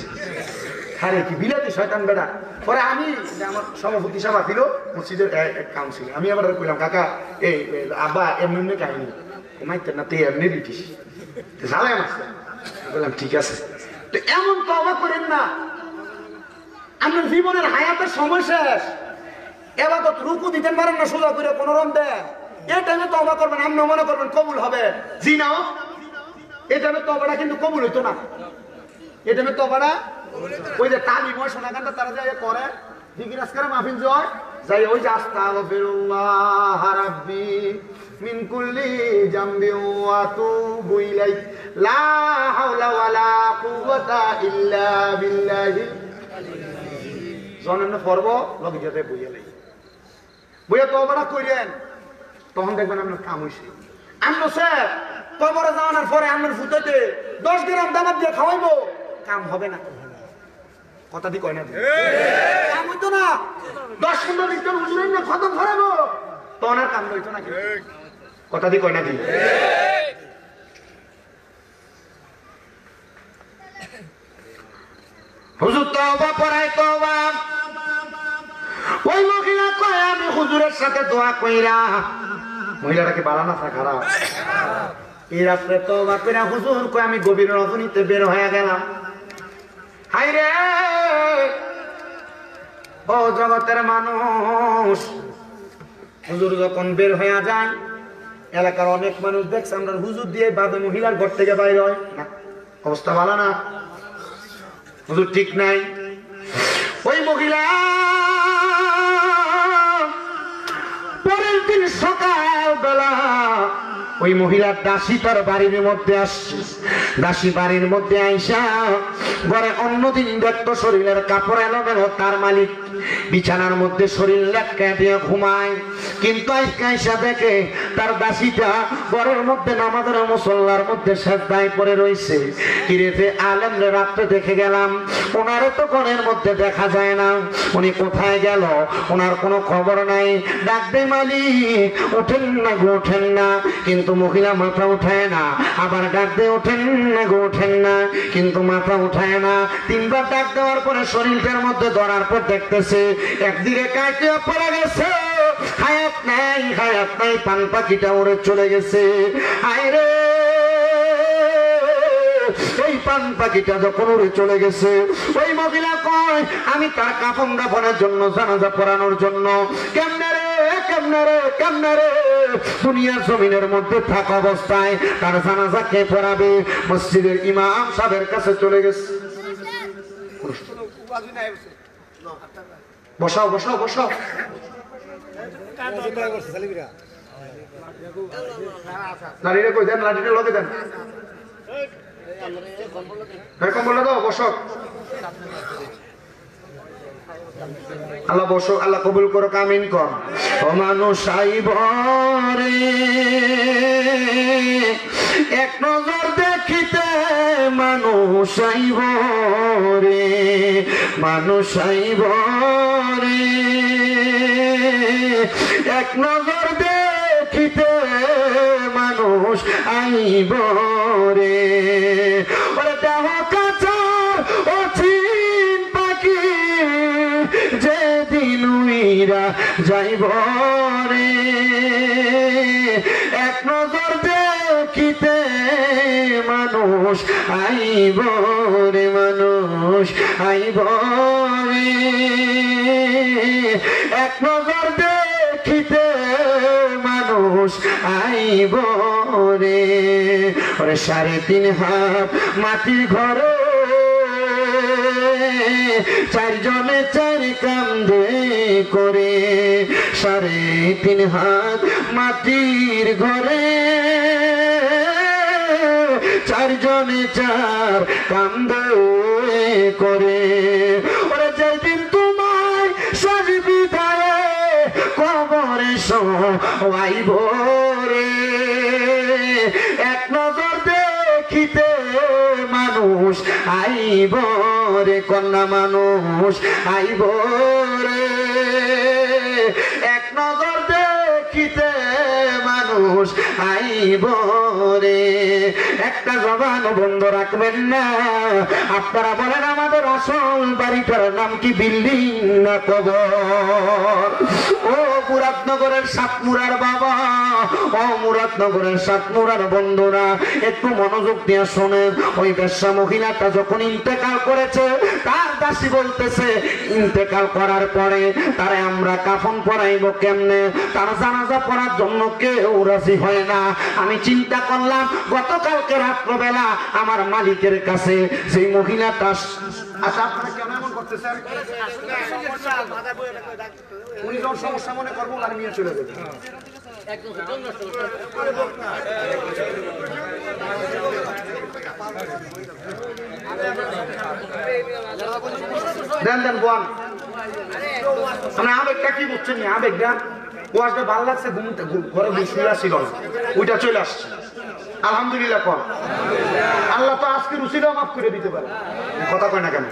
আরে কি বিলাতি শয়তান বেড়া পরে আমি আমার সভাপতি সাহেব ছিল মসজিদের কাউন্সিল আমি আবার কইলাম কাকা এই আব্বা এমনি কাহিনী ঘুমাইতেন না তুই এমনি ব্রিটিশ জ্বালাই আমার বললাম ঠিক আছে তো এমন তওবা করেন না আপনার জীবনের হায়াতের সময় শেষ এবার তো রুকু দিতেন পারেন না সোজা করে কোন রম দেন এই টাইমে তওবা করবেন আপনি মনে করবেন কবুল হবে জি না এই টাইমে তওবাটা কিন্তু কবুল হইতো না এই টাইমে তওবাটা ওই যে তালিময় শোনাগানটা তারা যায় করে জিকির আজকারে মাহফিল জয় যাই ওই যে আস্তাগফিরুল্লাহ রাব্বি মিন কুল্লি জামবি ওয়া তুবু ইলাইহি লা হাওলা ওয়ালা কুওয়াতা ইল্লা বিল্লাহি জনন পড়ব লগে যেতে বইয়া লাই বইয়া তওবাটা কইরেন তখন দেখবেন আপনার কাম হইছে আমরা স্যার কবরে যাওয়ার পরে আপনার ফুটাতে 10 গ্রাম দামাত দিয়ে খাওয়াইবো কাম হবে না কথা দি কয় না কাম হইতো না 10-15 লিটার হুজুরের না খতম করাবো তখন আর কাম হইতো না কথা দি কয় না দি হুজুর তওবা পড়াই তওবা ওই মহিলা কয় আমি হুজুরের সাথে দোয়া কইরা মহিলাটা কি বাড়া না খারাপ এই রাত্রে তওবা কইরা হুজুর কয় আমি গভীর রজনীতে বের হয়ে গেলাম হাই রে ও জগতের মানুষ হুজুর যখন বের হয়ে যায় এলাকার অনেক মানুষ দেখছে আমরা হুজুর দিয়ে বাদে মহিলার ঘর থেকে বাইর হয় না অবস্থা ভালো না হুজুর ঠিক নাই ওই মহিলা পরের দিন সকাল বেলা ওই মহিলার দাসী তার বাড়ির মধ্যে আসছে দাসী বাড়ির মধ্যে আইসা ঘরে অন্যদিন দেখতো শরীরের কাপড় এলোমেলো তার মালিক বিছানার মধ্যে শরীর লেটকা দিয়ে ঘুমায় কিন্তু আইসা দেখে তার দাসীটা ঘরের মধ্যে নামাজের মুসল্লার মধ্যে সেজদায় পড়ে রয়েছে কিরেতে আলেমরে রাত্রে দেখে গেলাম ওনারও তো ঘরের মধ্যে দেখা যায় না উনি কোথায় গেল ওনার কোনো খবর নাই ডাক দে মালিক ওঠেন না গো ওঠেন না কিন্তু মহিলা মাথা উঠায় না আবার ডাক দে ওঠেন না গো ওঠেন না কিন্তু মাথা উঠায় না তিনবার ডাক দেওয়ার পরে শরীরটার মধ্যে ধরার পর দেখতেছে একদিকে কাটে পড়ে গেছে হায়াত নাই পান পাখিটা উড়ে চলে গেছে আয় রে এই পান পাখিটা যখন উড়ে চলে গেছে, ওই মহিলা কয় আমি তার কাফন দাফনের জন্য, জানাজা পড়ানোর জন্য কেমনে রে কেমনে রে কেমনে রে দুনিয়ার জমিনের মধ্যে থাকা অবস্থায় তার জানাজা কে পড়াবে? মসজিদের ইমাম সাহেবের কাছে চলে গেছে। বসাও বসাও বসাও। লাঠিটা কই দেন, লাঠিটা লগে দেন। হ্যাঁ কম্বলটা দাও, বসো। আল্লাহ বসো, আল্লাহ কবুল করো, আমিন কর। ও মানুষ আইব রে এক নজর দেখিতে, মানুষ আইব রে মানুষ আইব রে এক নজর দেখিতে, মানুষ আইব রে। ওরে দেহ কাচার অচিন পাখি যেদিন উইরা যাইব রে, এক নজর দেখিতে মানুষ আইব রে মানুষ আইব রে এক নজর দেখিতে মানুষ আইব রে। ওরে 3.5 হাত মাটির ঘরে চারজনে 4 কান্দে করে, 3.5 হাত মাটির ঘরে চারজনে 4 কান্দে করে। ওরে যেদিন তোমায় শেষ বিদায়ে কবরে শোয়াইব রে, এক নজর দেখিতে মানুষ আইব রে, কন্যা মানুষ আইব রে এক নজর দেখিতে মানুষ আইব রে। একটা জবান বন্ধ রাখবেন না। আপনারা বলেন আমাদের আসল বাড়িটার নাম কি বিল্ডিং না কবর? ও মুরাদনগরের সাতমুরার বাবা, ও মুরাদনগরের সাতমুরার বন্ধুরা, একটু মনোযোগ দিয়ে শোনেন। ওই বেশ্যা মহিলাটা যখন ইন্তেকাল করেছে, তার দাসী বলতেছে ইন্তেকাল করার পরে তারে আমরা কাফন পরাইব কেমনে? তার জানাজা পড়ার জন্য কেউ রাজি হয় না। আমি চিন্তা করলাম গতকালকে রাত্রবেলা আমার মালিকের কাছে সেই মহিলাটা। আচ্ছা আপনারা কেন এমন করতেছেন? উনি যখন সমস্যা মনে করবো আর নিয়ে চলে যাবে। দেন দেন বোন, মানে আবেগটা কি বুঝছেন না? আবেগটা ওয়াজটা ভালো লাগছে, ঘরে শুয়ে আসছিল, ওইটা চলে আসছে। আলহামদুলিল্লাহ কর। আল্লাহ তো আজকে রুচিটাও মাফ করে দিতে পারে। কথা কয় না কেন?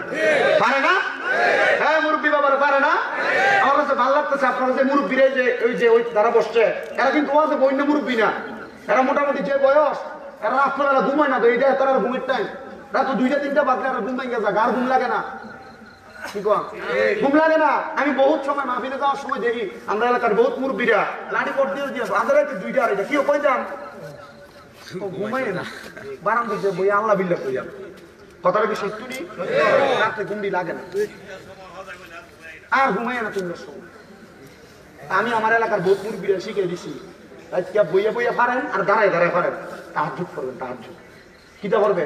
পারে না? হ্যাঁ মুরব্বী বাবার পারে না? আমার কাছে ভালো লাগতেছে আপনার কাছে মুরব্বীরা যে ওই তারা বসছে, এরা কিন্তু ওয়াজে বন্য মুরব্বী না। এরা মোটামুটি যে বয়স, এরা রাত্রবেলা ঘুমায় না তো, এইটা তারা ঘুমের টাইম। রাত 2টা-3টা বাজলে আর ঘুম ভেঙে যায়, আর ঘুম লাগে না। কি কন? ঘুম লাগে না? আমি বহুত সময় মাহফিলে যাওয়ার সময় দেখি আমরা এলাকার বহুত মুরব্বীরা লাঠি পট দিয়ে দিয়ে আধা রাতে 2টা-2:30 কি কই যান ঘুমাই না, বারান্দা যে বই আল্লাহ বিল্লাহ কইয়া। কথাটা কি সত্যি নি? রাতে ঘুমডি লাগে না আর ঘুমাই না 3টার সময়। আমি আমার এলাকার বহুত মুরব্বীরা শিখিয়ে দিছি, আজকে বইয়া বইয়া পারেন আর দাঁড়ায় দাঁড়ায় পারেন। তাহাজ্জুদ করবেন, তাহাজ্জুদ কিটা করবে?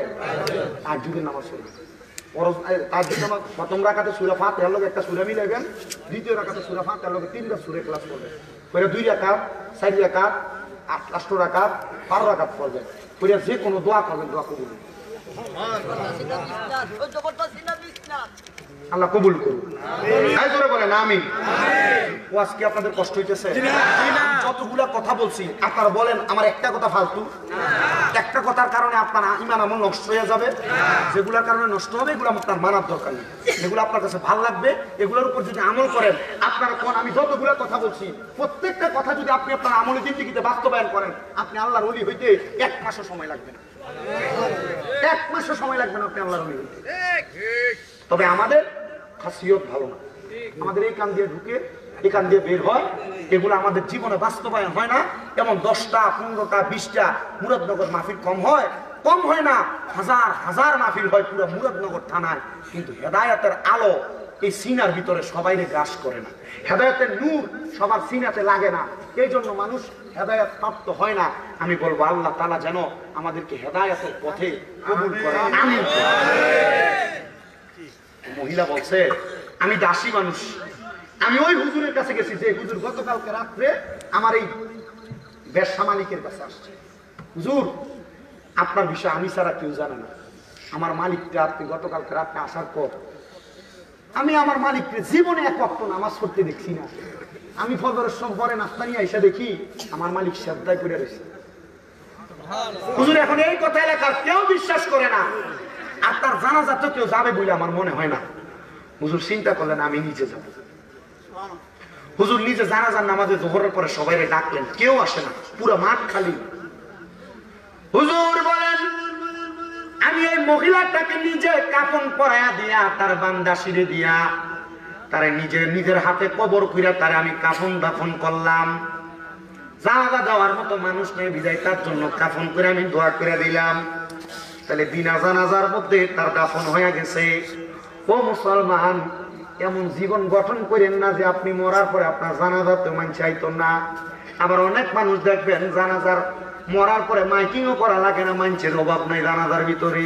তাহাজ্জুদের নামাজ পড়বেন। তাহাজ্জুদ নামাজ প্রথম রাকাতে সূরা ফাতিহার লগে একটা সূরা মিলাইবেন, দ্বিতীয় রাকাতে সূরা ফাতিহার লগে 3টা সূরা ক্লাস করবেন। কইরা 2 রাকাত, 4 রাকাত, 8 রাকাত, 12 রাকাত পড়বেন। কইরা যে কোনো দোয়া করবেন, দোয়া কবুল আল্লাহ কবুল করুন। তাই জোরে বলেন আমিন। ওয়াজ কি আপনাদের কষ্ট হইতেছে? যতগুলা কথা বলছি আপনারা বলেন আমার একটা কথা ফালতু? একটা কথার কারণে আপনার ঈমান আমল নষ্ট হয়ে যাবে। যেগুলোর কারণে নষ্ট হবে এগুলো আপনার মানার দরকার নেই। যেগুলো আপনার কাছে ভালো লাগবে এগুলোর উপর যদি আমল করেন, আপনারা কোন আমি যতগুলা কথা বলছি প্রত্যেকটা কথা যদি আপনি আপনার আমলে জিন্দেগিতে বাস্তবায়ন করেন, আপনি আল্লাহর ওলি হইতে 1 মাসও সময় লাগবে না। 1 মাসও সময় লাগবে না আপনি আল্লাহর ওলি হইতে। তবে আমাদের খাসিয়ত ভালো না। আমাদের এই কান দিয়ে ঢুকে এই কান দিয়ে বের হয়, এগুলো আমাদের জীবনে বাস্তবায়ন হয় না। এমন 10টা 15টা 20টা মুরাদনগর মাহফিল কম হয়, কম হয় না, হাজার হাজার মাহফিল হয় পুরো মুরাদনগর থানায়, কিন্তু হেদায়েতের আলো এই সিনার ভিতরে সবাইরে গ্রাস করে না। হেদায়েতের নূর সবার সিনাতে লাগে না, এই জন্য মানুষ হেদায়েত প্রাপ্ত হয় না। আমি বলবো আল্লাহ তাআলা যেন আমাদেরকে হেদায়েতের পথে কবুল করে। আমিন। মহিলা বলছে, আমি দাসী মানুষ, আমি ওই হুজুরের কাছে গেছি যে হুজুর গতকালকে রাত্রে আমার এই ব্যবসা মালিকের কাছে আসছে। হুজুর, আপনার বিষয় আমি ছাড়া কেউ জানে না। আমার মালিকটা আপনি গতকালকে রাত্রে আসার পর আমি আমার মালিককে জীবনে এক ওয়াক্ত নামাজ পড়তে দেখছি না। আমি ফজরের সময় পরে নাস্তা নিয়ে এসে দেখি আমার মালিক সেজদায় পড়ে রয়েছে। হুজুর, এখন এই কথা এলাকার কেউ বিশ্বাস করে না, আপনার জানাজা তো কেউ যাবে বলে আমার মনে হয় না। হুজুর চিন্তা করলেন আমি নিজে যাব। হুজুর নিজে জানাজার নামাজে জোহরের পরে সবাইরে ডাকলেন, কেউ আসে না, পুরো মাঠ খালি। হুজুর বলেন, আমি এই মহিলাটাকে নিজে কাফন পরায়া দিয়া, তার বান্দা শিরে দিয়া, তারে নিজের হাতে কবর কইরা তারে আমি কাফন দাফন করলাম। জানাজা দেওয়ার মতো মানুষ নেই বিদায়, তার জন্য কাফন করে আমি দোয়া করে দিলাম। তাহলে বিনা জানাজার মধ্যে তার দাফন হয়ে গেছে। ও মুসলমান, এমন জীবন গঠন করেন না যে আপনি মরার পরে আপনার জানাজা তো মান চাইতো না। আবার অনেক মানুষ দেখবেন জানাজার মরার পরে মাইকিংও করা লাগে না, মানুষের অভাব নাই জানাজার ভিতরে।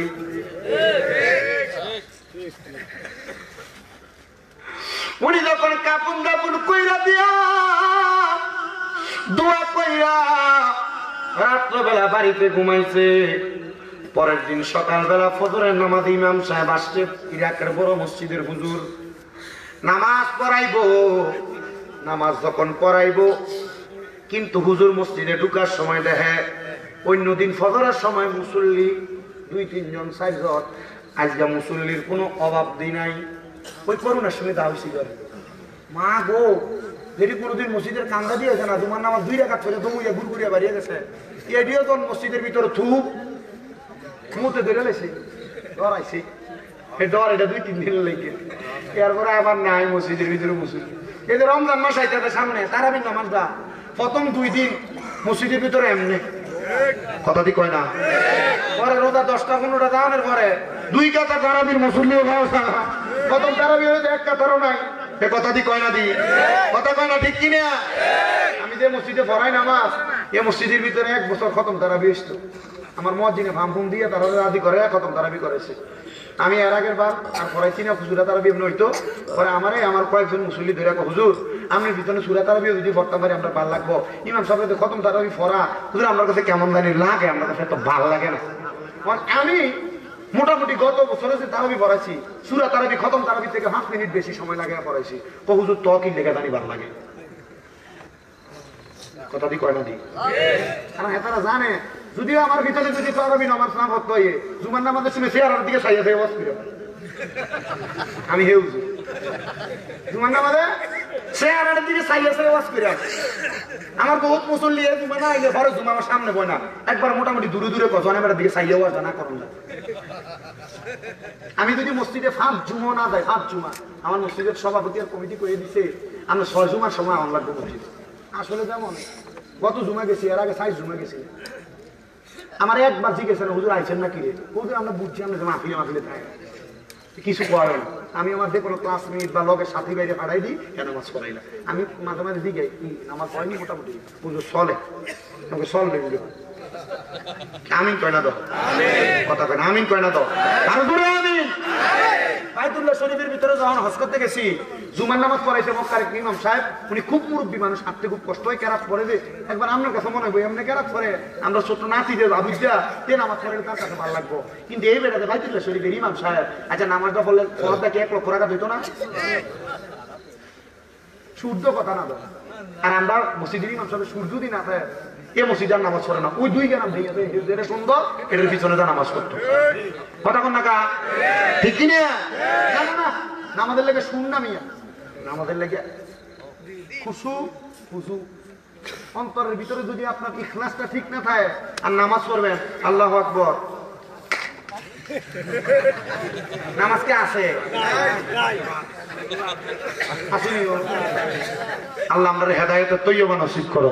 উনি যখন কাপন দাপন কইরা দিয়া দোয়া কইরা রাত্রবেলা বাড়িতে ঘুমাইছে, পরের দিন সকালবেলা ফজরের নামাজ ইমাম সাহেব আসছে, ইরাকের বড় মসজিদের হুজুর নামাজ পড়াইবো। নামাজ যখন পড়াইবো, কিন্তু হুজুর মসজিদে ঢুকার সময় দেখে অন্যদিন ফজরের সময় মুসল্লি 2-3 জন 4 জন, আজকে মুসল্লির কোনো অভাব দিই নাই। ওই করুণার সঙ্গে দাও ছিল, মা গো, যেটি কোনোদিন মসজিদের কান্দা দিয়েছে না, তোমার নামাজ 2 রাকাত করে দমুইয়া গুড়গুড়িয়া বাড়িয়ে গেছে। এডিও জন মসজিদের ভিতরে থুপ মুতে ধরে লেছে, ডরাইছে। এই ডর এটা 2-3 দিন লেগে, এরপরে আবার নাই মসজিদের ভিতরে মুসল্লি। এই যে রমজান মাস আইতে সামনে, তারাবির নামাজটা প্রথম 2 দিন মসজিদের ভিতরে এমনি কথা দি কয় না, পরে রোজা 10টা-15টা দাওয়ানের পরে 2 কাতা তারাবির মুসল্লি প্রথম তারাবি হয়েছে 1 কাতারও নাই। এ কথা দি কয় না, দি কথা কয় না, ঠিক কিনা? আমি যে মসজিদে পড়াই নামাজ, এ মসজিদের ভিতরে 1 বছর খতম তারাবি হইতো। আমার মসজিদে ভামফুম দিয়ে তারা রাজি করে খতম তারাবি করেছে। আমি এর আগের বার আর পড়াইছি না, সুরা তারাবি এমনি হইতো। পরে আমার কয়েকজন মুসল্লি ধরে হুজুর আমি ভিতরে সুরা তারাবিও যদি পড়তে পারি আমরা ভালো লাগবো। ইমাম সাহেব খতম তারাবি পড়া হুজুর আমার কাছে কেমন জানি লাগে, আমার কাছে এত ভালো লাগে না। আমি মোটামুটি গত বছরে যে তারাবি পড়াইছি, সুরা তারাবি খতম তারাবি থেকে 5 মিনিট বেশি সময় লাগে পড়াইছি। হুজুর তো কি লেগে জানি ভালো লাগে, কথা দি কয় না দি। কারণ এটারা জানে যদিও আমার ভিতরে যদি তারাবি নামাজ না পড়তে হয়, জুমার নামাজের সময় চেয়ারের দিকে সাইয়া দেয় বসে আমি হেউ জুমার নামাজে চেয়ারের দিকে সাইয়া ওয়াজ করে আমার বহুত মুসল্লি জুমা না আইলে ঘরে জুমা আমার সামনে বয় না, একবার মোটামুটি দূরে দূরে জনের দিকে সাইয়া ওয়াজ না করুন না। আমি যদি মসজিদে 5 জুমা না যাই, 5 জুমা, আমার মসজিদের সভাপতি আর কমিটি করে দিছে আমরা 6 জুমার সময় আমার লাগবে মসজিদে। আসলে যেমন গত জুমা গেছি, এর আগে 4 জুমা গেছি, আমার একবার জিজ্ঞেস হুজুর আইছেন না কি রে? হুজুর আমরা বুঝছি আমরা যে মাহফিলে থাকে কিছু করেন। আমি আমার যে কোনো ক্লাসমেট বা লগের সাথী বাইরে পাঠাই দিই, কেন নামাজ পড়াই না। আমি মাঝে মাঝে দিকে আমার পড়াইনি মোটামুটি হুজুর চলে, আমাকে চলবে আমিন কয় না দাও, কথা কয় না আমিন কয় না দাও, আরো দূরে আমিন। বাইতুল্লাহ শরীফের ভিতরে যখন হজ করতে গেছি, জুমার নামাজ পড়াইছে মক্কার ইমাম সাহেব, উনি খুব মুরব্বী মানুষ, হাঁটতে খুব কষ্ট হয়, কেরাত পড়ে যে একবার আপনার কাছে মনে হয় এমনি কেরাত পড়ে আমরা ছোট নাতি দেব আবুজা তে নামাজ পড়ে তার কাছে ভালো লাগবো। কিন্তু এই বেড়াতে বাইতুল্লাহ শরীফের ইমাম সাহেব, আচ্ছা নামাজটা পড়লে পড়াটা কি 1 লক্ষ টাকা দিত না? সূর্য কথা না দাও। আর আমরা মসজিদের ইমাম সাহেব সূর্য দিন না থাকে এ মসজিদের নামাজ পড়ে না, ওই 2 গ্রাম ভেঙে যেটা সুন্দর এটার পিছনে যা নামাজ পড়তো। কথা কন না কা ঠিক কিনা? না নামাজের লেগে শুন না মিয়া, নামাজের লেগে খুশু খুশু অন্তরের ভিতরে যদি আপনার ইখলাসটা ঠিক না থাকে আর নামাজ পড়বেন আল্লাহু আকবার, নামাজ কে আছে আসেনি আল্লাহ আমাদের হেদায়েতের তৈয়বা নসিব করো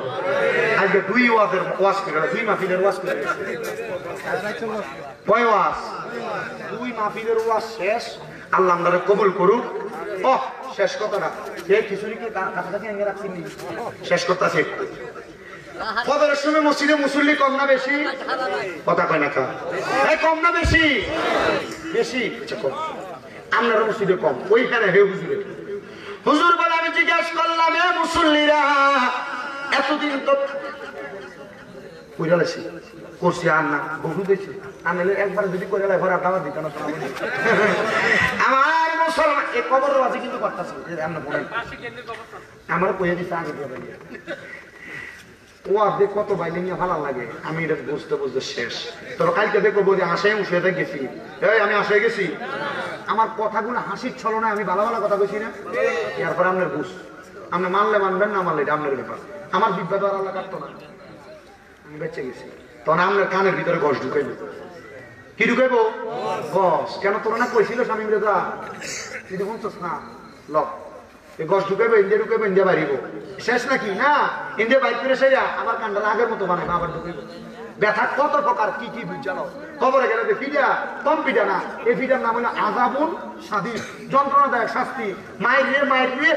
আজকে দুই ওয়াজের ওয়াজ করে দুই মাহফিলের ওয়াজ করে কয় ওয়াজ দুই মাহফিলের ওয়াজ শেষ আল্লাহ আমাদের কবুল করুক ও শেষ কথাটা এই খিচুড়ি কি কাছাকাছি এনে রাখছি শেষ কথা আছে ফজরের সময় মসজিদে মুসল্লি কম না বেশি কথা কয় না কা এই কম না বেশি বেশি আচ্ছা কম আপনার মসজিদে কম ওইখানে হে হুজুরে হুজুর বলে আমি জিজ্ঞাসা করলাম এ মুসল্লিরা এতদিন তো কইরালেছি করছি আর না বহু দিয়েছি আনলে একবার যদি কইরালে ঘরে দাওয়া দিত না আমার মুসলমান এই কবর আছে কিন্তু করতেছি আমরা বলেন আমার কইয়া দিতে আগে দিয়ে ও আপনি কত বাইলে নিয়ে ভালো লাগে আমি এটা বুঝতে বুঝতে শেষ তোর কালকে দেখবো বলি হাসে উঠে গেছি এই আমি আসে গেছি আমার কথাগুলো হাসির ছলনা আমি ভালো ভালো কথা বলছি না এরপর আপনার বুঝ আপনি মানলে মানবেন না মানলে এটা আপনার ব্যাপার আমার বিদ্যা আর আল্লাহ কাটতো না আমি বেঁচে গেছি তখন আপনার কানের ভিতরে গস ঢুকাইব কি ঢুকাইবো গস কেন তোর না কইছিল স্বামী রেজা তুই বলছস না লক এই গস ঢুকাইবো ইন্ডিয়া বাড়িব শেষ নাকি না ইন্ডিয়া বাইক করে সেরা আবার কান্ডার আগের মতো বানাইবো আবার ঢুকাইব ব্যথা কত প্রকার কি কি বুঝানো খবরে গেলে যে ফিডা কম ফিডা না এই ফিডার নাম হলো আযাবুন শাদীদ যন্ত্রণাদায়ক শাস্তি মায়ের রে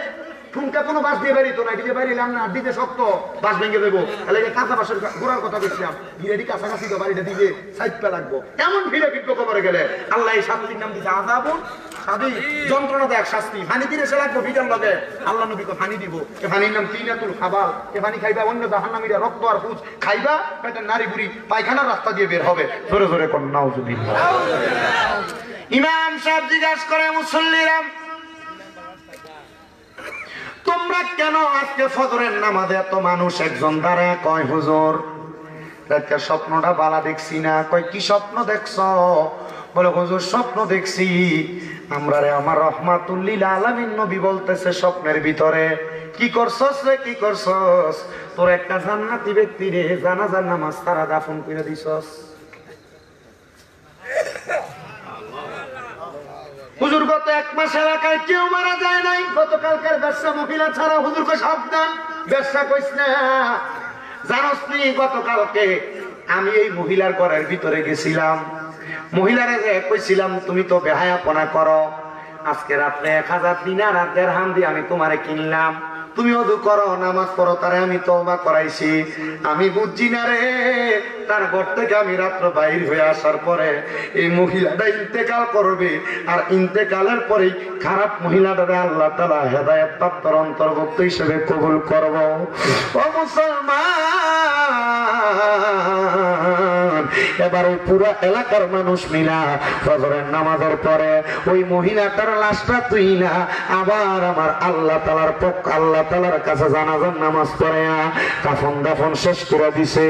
ঠুনকা কোনো বাস দিয়ে বেরিত না দিয়ে বেরিলাম না দিতে শক্ত বাস ভেঙে দেবো তাহলে কাঁচা বাসের গোড়ার কথা বলছিলাম ভিড়েরই কাছাকাছি তো বাড়িটা দিবে সাইড পে লাগবো এমন ভিড়ে ফিরবো খবরে গেলে আল্লাহ এই শাস্তির নাম দিচ্ছে আযাবুন শাদীদ যন্ত্রণাদায়ক শাস্তি পানি দিলে সে লাগবো ভিড়ার লগে আল্লাহ নবীকে পানি দিব এ পানির নাম তিনাতুল খাবাল এ পানি খাইবা অন্য জাহান্নামীরা রক্ত আর পুজ খাইবা পেটের নারী বুড়ি পায়খানার রাস্তা দিয়ে বের হবে জোরে জোরে কোন নাউজুবিল্লাহ ইমাম সাহেব জিজ্ঞাসা করে মুসল্লিরা তোমরা কেন আজকে ফজরের নামাজে এত মানুষ একজন দাঁড়ায় কয় হুজুর আজকে স্বপ্নটা বালা দেখছি না কয় কি স্বপ্ন দেখছ বলে হুজুর স্বপ্ন দেখছি আমরা রে আমার রহমাতুল্লিল আলামিন নবী বলতেছে স্বপ্নের ভিতরে কি করছস রে কি করছস তোর একটা জান্নাতি ব্যক্তি রে জানাজার নামাজ তারা দাফন করে দিছস হুজুর গত এক মাস এলাকায় কেউ মারা যায় নাই গতকালকার ব্যবসা মহিলা ছাড়া হুজুরকে সাবধান ব্যবসা কইস না জানোস নি গতকালকে আমি এই মহিলার ঘরের ভিতরে গেছিলাম মহিলারে যে কইছিলাম তুমি তো বেহায়াপনা করো আজকে রাত্রে 1000 দিনার আর দিরহাম দিয়ে আমি তোমারে কিনলাম তুমি ওযু করো নামাজ পড়ো তারে আমি তওবা করাইছি আমি বুঝছি না রে তার ঘর থেকে আমি রাত্র বাইর হয়ে আসার পরে এই মহিলাটা ইন্তেকাল করবে আর ইন্তেকালের পরে খারাপ মহিলাটারে আল্লাহ তাআলা হেদায়েত প্রাপ্ত অন্তর্ভুক্ত হিসেবে কবুল করব ও মুসলমান এবার ওই পুরো এলাকার মানুষ মিলা ফজরের নামাজের পরে ওই মহিলাটার লাশটা তুই না আবার আমার আল্লাহ তাআলার পক্ষ আল্লাহ তাআলার কাছে জানাজার নামাজ পড়ে কাফন দাফন শেষ করে দিছে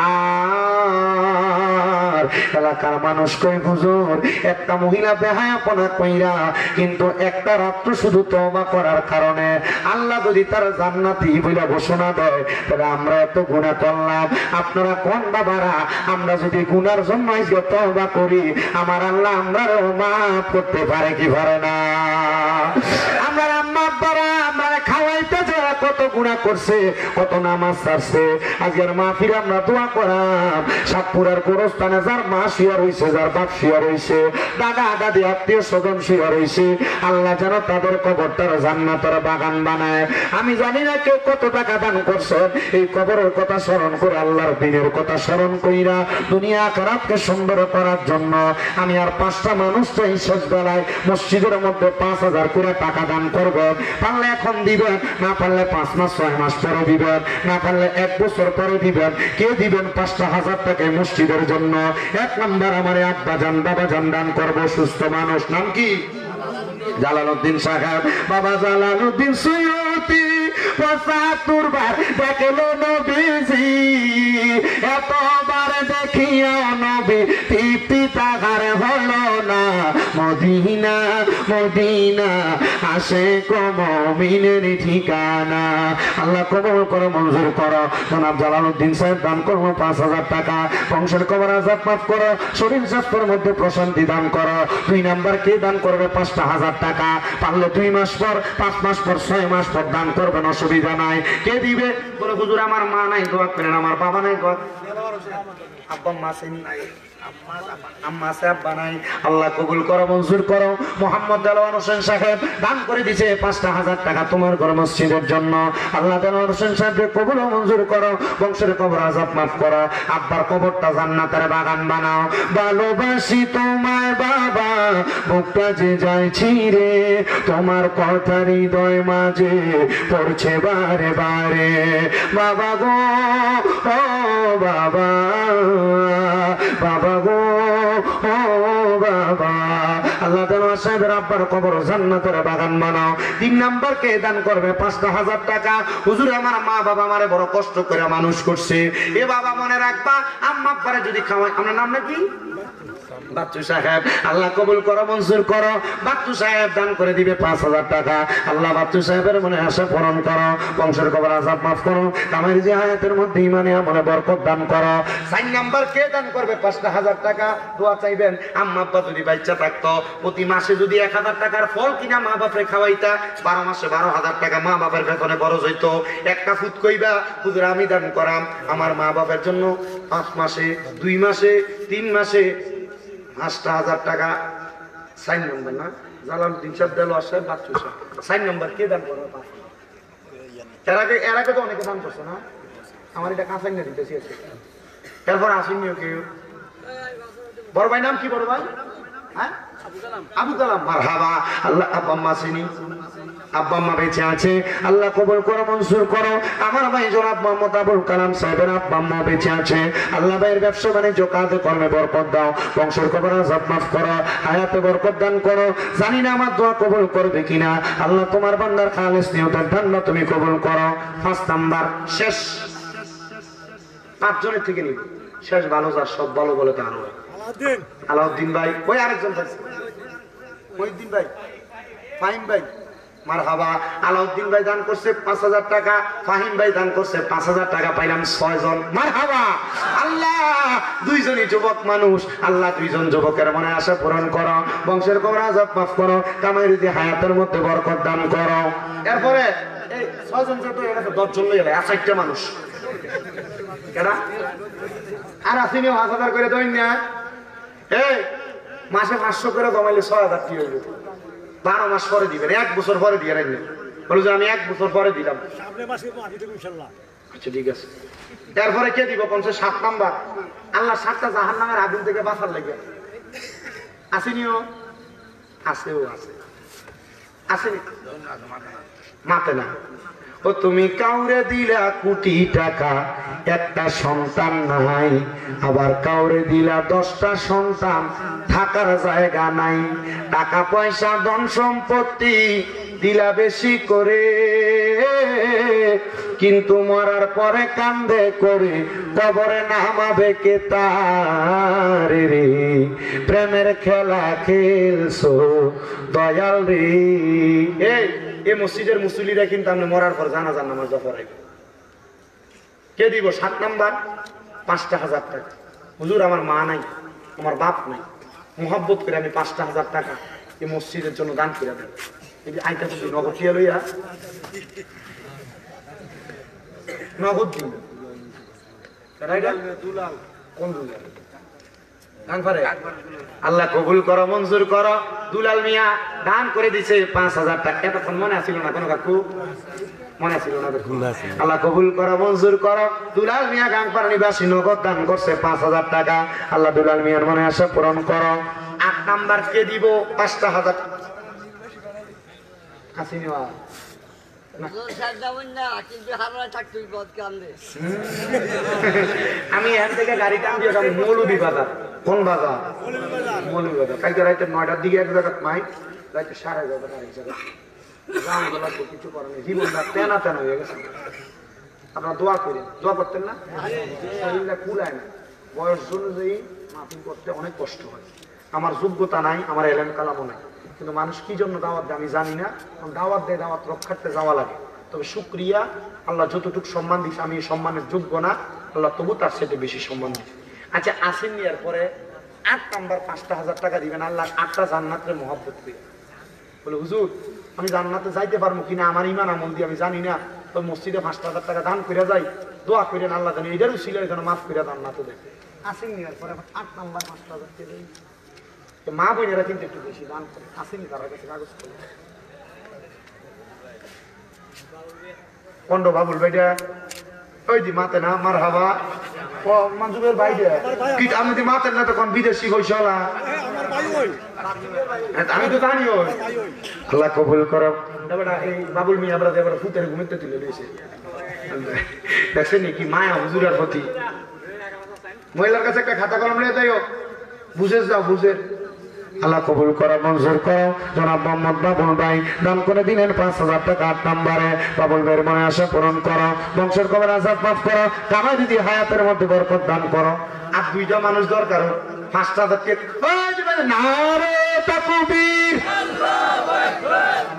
আর এলাকার মানুষ কই হুজুর একটা মহিলা বেহায়াপনা কইরা কিন্তু একটা রাত্র শুধু তওবা করার কারণে আল্লাহ যদি তার জান্নাতি বলে ঘোষণা দেয় তাহলে আমরা এত গুনাহ করলাম আপনারা কোন বাবারা আমরা যদি গুনার জন্য তওবা করি আমার আল্লাহ আমরাও মাফ করতে পারে কি পারে না আমরা আম্মা আব্বারা আমরা খাওয়াইতে যারা কত গুনাহ করছে কত নামাজ ছাড়ছে আজকের মাহফিলে আমরা দোয়া করাম সাতপুরার গোরস্থানে যার মা শুয়ে রইছে যার বাপ শুয়ে রইছে দাদা দাদি আত্মীয় স্বজন শুয়ে রইছে আল্লাহ যেন তাদের কবরটার জান্নাতের বাগান বানায় আমি জানি না কেউ কত টাকা দান করছে এই কবরের কথা স্মরণ করে আল্লাহর দিনের কথা স্মরণ কইরা দুনিয়া আখিরাতকে সুন্দর করার জন্য আমি আর 5টা মানুষ তো এই শেষ বেলায় মসজিদের মধ্যে 5000 করে টাকা দান করবেন পারলে এখন দিবেন না পারলে 5 মাস 6 মাস পরে দিবেন না পারলে 1 বছর পরে দিবেন কে দিবেন 5,000 টাকা মসজিদের জন্য 1 নাম্বার আমার আব্বা জান বাবা জান দান করব সুস্থ মানুষ নাম কি জালালউদ্দিন সাহেব বাবা জালালউদ্দিন সুয়ুতি 75 বার দেখলো নবীজি, এতবার দেখিয়া নবী তৃপ্তি তাহার হলো না। মদিনা মদিনা আশিক মুমিনের ঠিকানা। আল্লাহ কবুল করো, মঞ্জুর করো। জনাব জালালউদ্দিন সাহেব দান করো 5000 টাকা। বংশের কবর আযাব মাফ করো, শরীর স্বাস্থ্যের মধ্যে প্রশান্তি দান করো। 2 নাম্বার কে দান করবে 5000 টাকা। পারলে 2 মাস পর, 5 মাস পর, 6 মাস পর দান করবেন, অসুবিধা নাই। কে দিবে? বলে হুজুর আমার মা নাই, দোয়া করেন। আমার বাবা নাই, দোয়া আব্বা মা নাই, আম্মা আছে আব্বা নাই। আল্লাহ কবুল করো, মঞ্জুর করো। মোহাম্মদ দেলোয়ার হোসেন সাহেব দান করে দিয়েছে 5000 টাকা তোমার ঘর মসজিদের জন্য। আল্লাহ দেলোয়ার হোসেন সাহেবকে কবুল ও মঞ্জুর করো, বংশের কবর আযাব মাফ করো। আব্বার কবরটা জান্নাতের বাগান বানাও। ভালোবাসি তোমায় বাবা, বুকটা যে যায় ছিঁড়ে, তোমার কথা হৃদয় মাঝে পড়ছে বারে বারে। বাবা গো, ও বাবা, বাবা গো, ও বাবা। আল্লাহ দেলোয়ার সাহেবের আব্বার কবর জান্নাতের বাগান বানাও। 3 নাম্বার কে দান করবে 5000 টাকা। হুজুর আমার মা বাবা আমারে বড় কষ্ট করে মানুষ করছে, এ বাবা মনে রাখবা আম্মা আব্বারে যদি খাওয়াই। আপনার নাম নাকি বাচ্চু সাহেব, আল্লাহ কবুল করো, মঞ্জুর করো। বাচ্চু সাহেব দান করে দিবে 5000 টাকা। আল্লাহ বাচ্চু সাহেবের মনে আশা পূরণ করো, বংশের কবর আযাব মাফ করো, কামের যে হায়াতের মধ্যে ইমানে আমলে বরকত দান করো। 4 নাম্বার কে দান করবে 5000 টাকা। দোয়া চাইবেন আম্মা আব্বা যদি বাচ্চা থাকতো, প্রতি মাসে যদি 1000 টাকার ফল কিনা মা বাপরে খাওয়াইতা, 12 মাসে 12000 টাকা মা বাপের বেতনে খরচ হইতো। একটা ফুট কইবা হুজুর আমি দান করাম আমার মা বাপের জন্য 5 মাসে, 2 মাসে, 3 মাসে 5000 টাকা। 4 নম্বর না জালালউদ্দিন সাহেব দেলোয়ার সাহেব বাচ্চু সাহেব। 4 নম্বর কে দান করবে? এর আগে তো অনেকে দান করছে না, আমার এটা কাঁচাই না দিতেছি। এরপর আসেননিও কেউ। বড় ভাই নাম কি? বড় ভাই হ্যাঁ আবু কালাম। মারহাবা। আল্লাহ আব্বা আম্মা চিনি, আব্বা আম্মা বেঁচে আছে, আল্লাহ কবুল করো, মঞ্জুর করো। আমার ভাই জনাব মোহাম্মদ আবুল কালাম সাহেবের আব্বা আম্মা বেঁচে আছে, আল্লাহ ভাইয়ের ব্যবসা বাণিজ্য কাজে কর্মে বরকত দাও, বংশের কবর আযাব মাফ করো, হায়াতে বরকত দান করো। জানি না আমার দোয়া কবুল করবে কিনা, আল্লাহ তোমার বান্দার খালেস নিয়তের ধান্না তুমি কবুল করো। 5 নাম্বার শেষ, 5 জনের থেকে নিব শেষ। ভালো যার সব ভালো বলে তো আরো আলাউদ্দিন ভাই, ওই আরেকজন থাকছে মহিউদ্দিন ভাই, ফাহিম ভাই। মারহাবা। আলাউদ্দিন ভাই দান করছে 5000 টাকা, ফাহিম ভাই দান করছে 5000 টাকা, পাইলাম 6 জন। মারহাবা। আল্লাহ 2 জনই যুবক মানুষ, আল্লাহ 2 জন যুবকের মনে আশা পূরণ করো, বংশের কবর আযাব মাফ করো, কামাই রুজি হায়াতের মধ্যে বরকত দান করো। এরপরে এই 6 জন যত এখানে 10 জন লইলে 4টা মানুষ কেডা আর আসিনি 5000 করে দইন না। এই মাসে 500 করে জমাইলে 6000 কি হইল? 12 মাস পরে দিবেন, 1 বছর পরে দিয়ে রাখবেন। বলে যে আমি 1 বছর পরে দিলাম, আচ্ছা ঠিক আছে। এরপরে কে দিব? 7 নাম্বার আল্লাহ 7টা জাহান্নামের আগুন থেকে বাঁচার লাগে। আসেনিও আছেও আছে, আসেনি মাতে না। ও তুমি কাউরে দিলা কোটি টাকা, একটা সন্তান নাই, আবার কাউরে দিলা 10টা সন্তান, থাকার জায়গা নাই। টাকা পয়সা ধন সম্পত্তি দিলা বেশি করে, কিন্তু মরার পরে কান্দে করে কবরে নামাবে কে তার রে। প্রেমের খেলা খেলছো দয়াল রে। এই মসজিদের মুসল্লিরা কিন্তু আপনি মরার পর জানাজার নামাজ পড়াইবে। কে দিব? 7 নাম্বার 5000 টাকা। হুজুর আমার মা নাই, আমার বাপ নাই, মোহাব্বত করে আমি 5000 টাকা এই মসজিদের জন্য দান করে দেব। এই যে আইটা যদি নগদ দিয়ে লইয়া নগদ দিন। কোন দুলাল? আল্লাহ কবুল করো, মঞ্জুর করো। দুলাল মিয়া দান করে দিছে 5000 টাকা। এতক্ষণ মনে আছিল না কোনো কাকু? মনে ছিল না? আল্লাহ কবুল করো, মঞ্জুর করো। দুলাল মিয়া গাংপাড়া নিবাসী নগদ দান করছে 5000 টাকা। আল্লাহ দুলাল মিয়ার মনে আশা পূরণ করো। 8 নাম্বার কে দিব? 5000 আসেনি। আমি এখান থেকে গাড়ি টান দিয়ে যাবো মৌলভী বাজার। কোন বাজার? মৌলভী বাজার। কালকে রাইতে 9টার দিকে এক জায়গা মাইক, রাইতে 11:30 আরেক জায়গা। কিছু করেন জীবনটা তেনা তেনা হয়ে গেছে। আপনারা দোয়া করেন, দোয়া করতেন না? শরীরটা কুলায় না, বয়স অনুযায়ী মাফিং করতে অনেক কষ্ট হয়। আমার যোগ্যতা নাই, আমার এলেম কালামও নাই, কিন্তু মানুষ কি জন্য দাওয়াত দেয় আমি জানি না। দাওয়াত দেয়, দাওয়াত রক্ষার্থে যাওয়া লাগে। তবে শুক্রিয়া, আল্লাহ যতটুকু সম্মান দিচ্ছে আমি এই সম্মানের যোগ্য না, আল্লাহ তবু তার সাথে বেশি সম্মান দিচ্ছে। আচ্ছা, আসেন নেওয়ার পরে 8 নাম্বার 5,000 টাকা দিবেন, আল্লাহ 8টা জান্নাতের মহব্বত করে বলে হুজুর আমি জান্নাতে যাইতে পারবো কিনা আমার ইমান আমল দিয়ে আমি জানি না, তো মসজিদে 5,000 টাকা দান করে যাই, দোয়া করেন আল্লাহ জানি এটারও ছিল যেন মাফ করে জান্নাতে দেয়। আসেন নেওয়ার পরে 8 নাম্বার 5,000 কে দেয়। মা বোনেরা কিন্তু একটু বেশি দান করে, আসেনি তার কাছে কাগজ করে পন্ড বাবুল ভাইটা ওই দি মাতে না মার হাবা ও মঞ্জুবের বাইরে কি আমি দি মাতেন না তখন বিদেশি হইছলা আমি তো জানি ওই আল্লাহ কবুল করো। এবারে এই বাবুল মিয়া আমরা এবারে ফুতের ঘুমিতে তুলে দিয়েছে। দেখছেন কি মায়া হুজুরের প্রতি। মহিলার কাছে একটা খাতা কলম নিয়ে যাইও, বুঝে যাও, বুঝে। আল্লাহ কবুল করো, মঞ্জুর করো। জনাব মোহাম্মদ বাবুল ভাই দান করে দিলেন 5,000 টাকা 8 নম্বরে। বাবুল ভাইয়ের মনে আশা পূরণ করো, বংশের কবর আজাদ মাফ করো, কামাই দিদি হায়াতের মধ্যে বরকত দান করো। আর 2টা মানুষ দরকার, 5,000 কে নারে তাকবীর।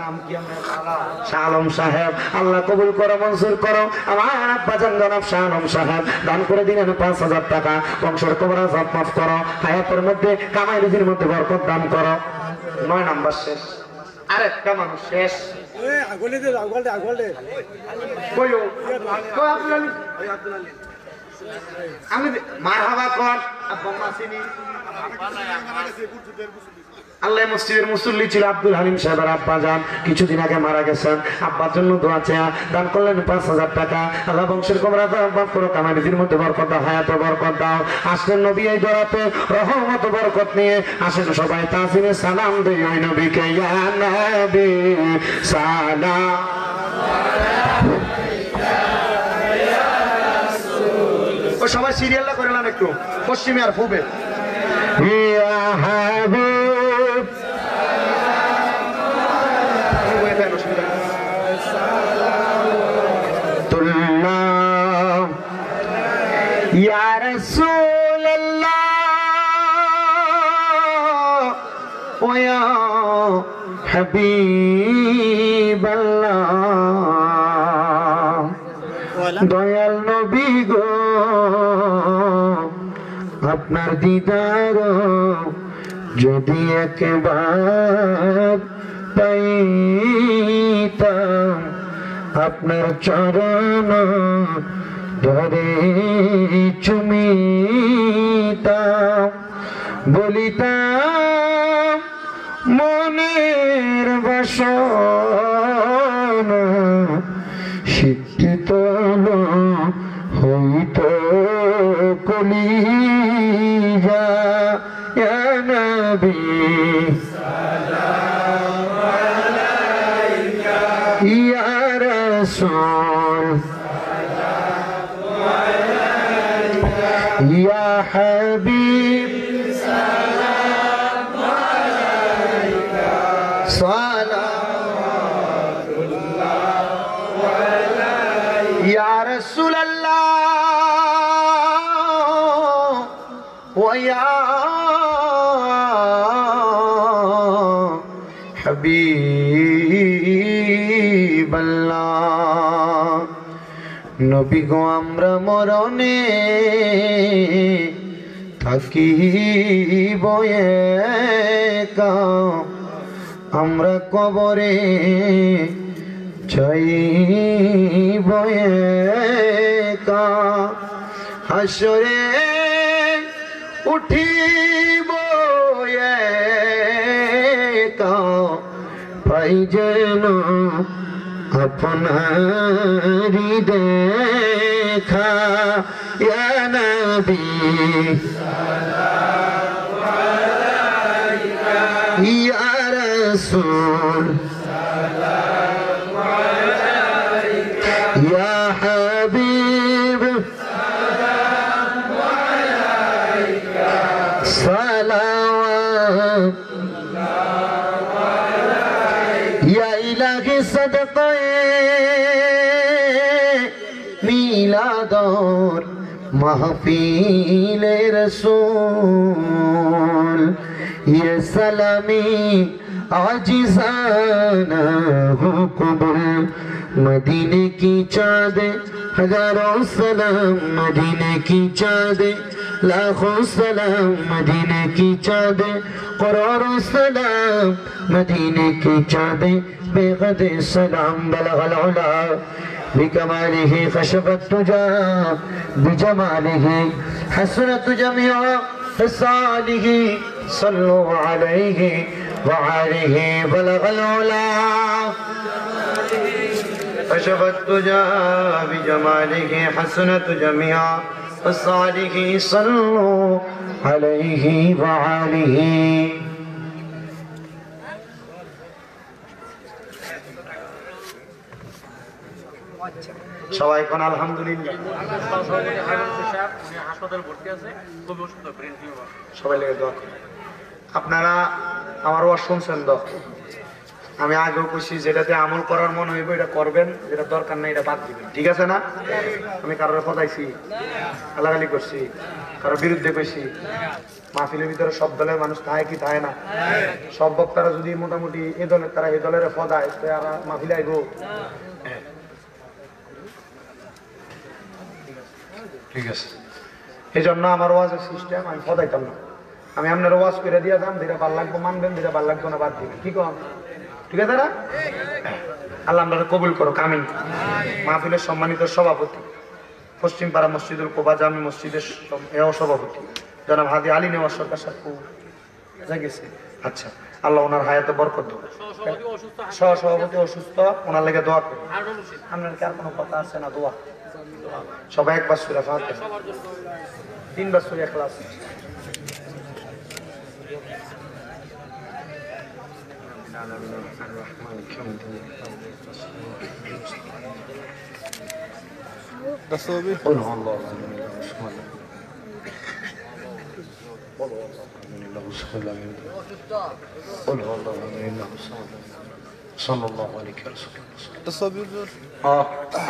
নাম কি আমরা সালা শাহ আলম সাহেব আল্লাহ কবুল করো, মঞ্জুর করো। আমার আব্বাজান জনাব শাহ আলম সাহেব দান করে দিলেন 5,000 টাকা, বংশের কবর আজাদ মাফ করো, হায়াতের মধ্যে কামাই রুজির মধ্যে বরকত দান করো। 9 নাম্বার শেষ, আরেকটা মানুষ শেষ। কইও কই আব্দুল আলী আমি মারহাবা কর আব্বা মাসিনি আল্লাহ মসজিদের মুসল্লি ছিল আব্দুল হালিম সাহেবের আব্বা যান, কিছুদিন আগে মারা গেছেন। আব্বার জন্য দোয়া চেয়া দান করলেন 5,000 টাকা। আল্লাহ বংশের কবর আজাদ করো, কামাই রুজির মধ্যে বরকত দাও, হায়াতে বরকত দাও। আসলেন নবী এই জরাতে রহমত বরকত নিয়ে, আসেন সবাই তাজিমে সালাম দেই ওই নবীকে, ইয়া নবী সালাম। ও সবাই সিরিয়ালটা করে নেন একটু, পশ্চিমে আর পূবে। ইয়া হাবিব তুল্লাহ ইয়া রাসূলুল্লাহ ওয়া ইয়া হাবিবাল্লাহ। দয়াল নবী গো আপনার দিদার যদি একবার পাইতাম, আপনার চরণ ধরে চুমিতাম, বলিতাম মনের বাসনা শীতল হইতো কলিজা। ইয়া নবী সালাম আলাইকা, ইয়া রাসূল সালাম আলাইকা, ইয়া হাবিব সালাম আলাইকা, সালাওয়াতুল্লাহ আলাইকা, ইয়া রাসূলুল্লাহ ওয়া ইয়া হাবিবাল্লাহ। নবী গো আমরা মরণে থাকিব একা, আমরা কবরে যাইব একা, হাসরে উঠিব একা, পাই যেন আপনারি দেখা। ইয়া নবী সালাম আলাইকা, ইয়া রাসূল সালাম আলাইকা, ইয়া হাবিব সালাম আলাইকা, সালাওয়াতুল্লাহ আলাইকা, ইয়া ইলাহি মিলাদর মাহফিলে রসূল ইয়ে সালামি আজিজানা হো কবুল मदीने की चाँद हजारों सलाम मदीने की चाँद लाखों सलाम मदीने की चाँद करोड़ों सलाम मदीने की चाँद बेगद सलाम बलगल उला बिकमालिह खशफत तुजा बिजमालिह हसनत जमीअ खसालिह सल्लु अलैहि व आलिहि बलगल उला कशफत तुजा बिजमालिह हसनत जमीअ खसालिह सल्लु अलैहि व आलिहि। সবাই কোন আলহামদুলিল্লাহ। সবাই লেগে দোয়া করেন। আপনারা আমার ওয়াজ শুনছেন তো, আমি আগেও কইছি যেটাতে আমল করার মনে হইব এটা করবেন, যেটা দরকার নাই এটা বাদ দিবেন, ঠিক আছে না? আমি কারোর ফদাইছি, গালাগালি করছি, কারোর বিরুদ্ধে কইছি? মাহফিলের ভিতরে সব দলের মানুষ থাকে কি থাকে না? সব বক্তারা যদি মোটামুটি এ দলের তারা এই দলের ফদায় তারা মাহফিলে আইব? ঠিক আছে, এই জন্য আমার ওয়াজের সিস্টেম আমি ফদাইতাম না। আমি আপনার ওয়াজ করে দিয়ে যাম, যেটা ভাল লাগবো মানবেন, যেটা ভাল লাগবো না বাদ দিবেন, কি কম? ঠিক আছে না? আল্লাহ আপনারা কবুল করো, কামিন। মাহফিলের সম্মানিত সভাপতি, পশ্চিম পাড়া মসজিদুল কোবা জামি মসজিদের সভাপতি জনাব হাদি আলী নেওয়াজ সরকার সাহেব গেছে। আচ্ছা, আল্লাহ ওনার হায়াতে বরকত দেব। সহসভাপতি অসুস্থ, ওনার লেগে দোয়া করুন। আপনার কি আর কোনো কথা আছে না? দোয়া সবাই একবার সূরা ফাতিহা, 3 বার সূরা ইখলাস।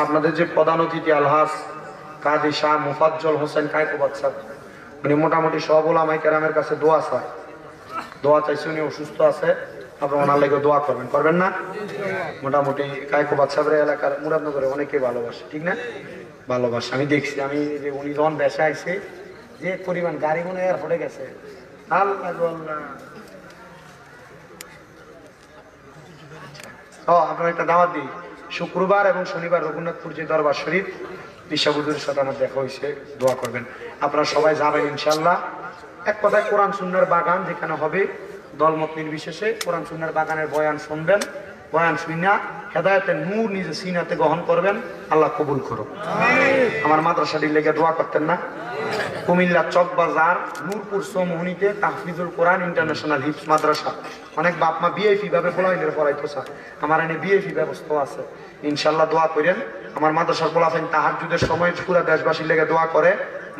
আপনাদের যে প্রধান অতিথি আলহাজ কাজী শাহ মুফাজ্জল হোসেন কায়কোবাদ সাহেব, উনি মোটামুটি সব ওলামায়ে কেরামের কাছে দোয়া চায়, দোয়া চাইছে, উনি অসুস্থ আছে, আপনারা ওনার লাগে দোয়া করবেন, করবেন না? মোটামুটি কায়কোবাদ সাহেবের এলাকার মুরাদনগরে অনেকে ভালোবাসে, ঠিক না? ভালোবাসে, আমি দেখছি। আমি যে উনি যখন দেশে আইছে যে পরিমাণ গাড়ি মনে এয়ারপোর্টে গেছে, আপনার একটা দাওয়াত দিই, শুক্রবার এবং শনিবার রঘুনাথপুর যে দরবার শরীফ বিশ্ববুদ্ধের সাথে আমার দেখা হয়েছে, দোয়া করবেন। আপনারা সবাই যাবেন ইনশাল্লাহ। এক কথায় কোরআন সুন্নাহর বাগান যেখানে হবে, দলমত নির্বিশেষে কোরআন সুন্নাহর বাগানের বয়ান শুনবেন, বয়ান শুনিয়া হেদায়েতের নূর নিজে সিনাতে গ্রহণ করবেন। আল্লাহ কবুল করুন। আমার মাদ্রাসাটির লেগে দোয়া করতেন না? কুমিল্লা চকবাজার নূরপুর সোমহনিতে তাহফিজুল কোরআন ইন্টারন্যাশনাল হিফজ মাদ্রাসা, অনেক বাপ মা বিএফি ভাবে পোলাইনের পড়াইতো স্যার, আমার এনে বিএফি ব্যবস্থা আছে, ইনশাল্লাহ দোয়া করেন। আমার মাদ্রাসার পোলাফেন তাহাজ্জুদের সময় পুরা দেশবাসীর লেগে দোয়া করে,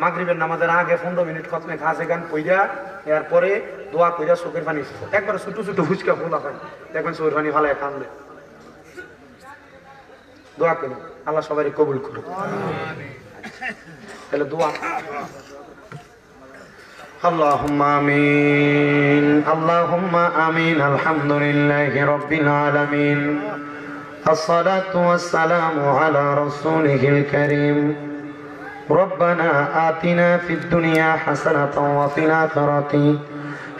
মাগরিবের নামাজের আগে 15 মিনিট খতমে খাসে গান কইরা এরপরে দোয়া কইরা চোখের পানি একবার ছোট ছোট ফুচকা ফুলা হয়, দেখবেন চোখের পানি ভালো কান্দে। দোয়া করেন, আল্লাহ সবাই কবুল করুন। তাহলে দোয়া, আল্লাহুম্মা আমিন, আল্লাহুম্মা আমিন। আলহামদুলিল্লাহি রাব্বিল আলামিন, الصلاة والسلام على رسوله الكريم. ربنا آتنا في الدنيا حسنة وفي الآخرة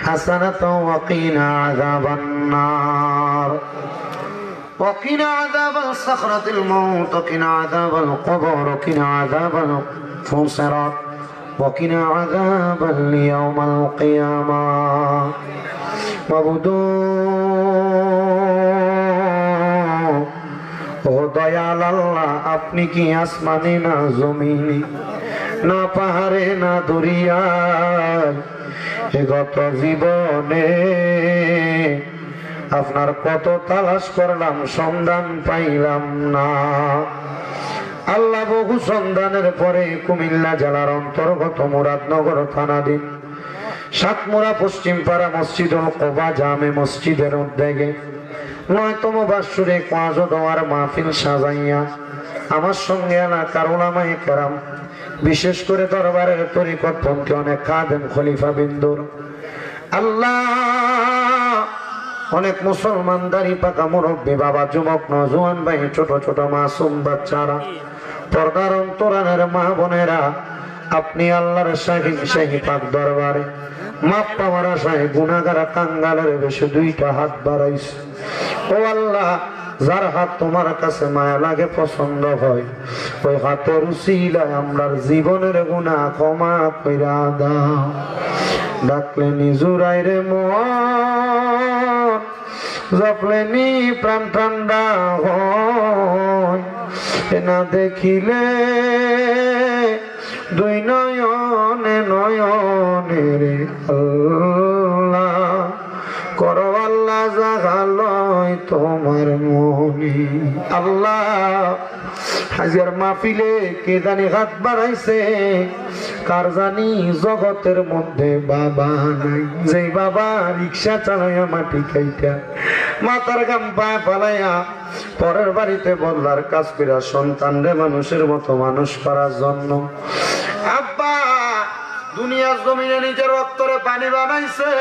حسنة وقنا عذاب النار، وقنا عذاب الصخرة الموت، وقنا عذاب القبر، وقنا عذاب الفصرات، وقنا عذاب اليوم القيامة. ও দয়াল আল্লাহ, আপনি কি আসমানে না জমিনে, না পাহাড়ে না দরিয়ায়, গত জীবনে আপনার কত তালাশ করলাম, সন্ধান পাইলাম না। আল্লাহ বহু সন্ধানের পরে কুমিল্লা জেলার অন্তর্গত মুরাদনগর থানাধীন সাতমুরা পশ্চিম পাড়া মসজিদুল কোবা জামে মসজিদের উদ্যোগে 9তম বাৎসরিক ওয়াজ ও দোয়ার মাহফিল সাজাইয়া আমার সঙ্গে এলাকার উলামায়ে কেরাম, বিশেষ করে দরবারের তরিকতপন্থী অনেক খাদেম খলিফা বিন্দুর, আল্লাহ অনেক মুসলমান দাড়ি পাকা মুরব্বী বাবা, যুবক নজওয়ান ভাই, ছোট ছোট মাসুম বাচ্চারা, পর্দার অন্তরালের মা বোনেরা, আপনি আল্লাহর শাহী পাক দরবারে মাপ পাওয়ার আশায় গুনাহগার কাঙ্গালের বেশি দুইটা হাত বাড়াইছে। ও আল্লাহ, যার হাত তোমার কাছে মায়া লাগে, পছন্দ হয়, ওই হাতের উসিলায় আমরার জীবনের গুনাহ ক্ষমা কইরা দাও। ডাকলে নিজুরাই রে মন, জপলে নি প্রাণ ঠান্ডা হয়, না দেখিলে দুই নয়নে নয়নে রে আল্লাহ, করো আল্লাহ জাগালয় তোমার মনি। আল্লাহ, হাজার মাহফিলে কে জানি হাত বাড়াইছে, কার জানি জগতের মধ্যে বাবা নাই, যেই বাবা রিক্সা চালাইয়া মাটি খাইতা, মাথার গাম পায়ে পালাইয়া পরের বাড়িতে বদলার কাজ কইরা সন্তানরে মানুষের মতো মানুষ করার জন্য আব্বা দুনিয়ার জমিনে নিজের রক্তরে পানি বানাইছে,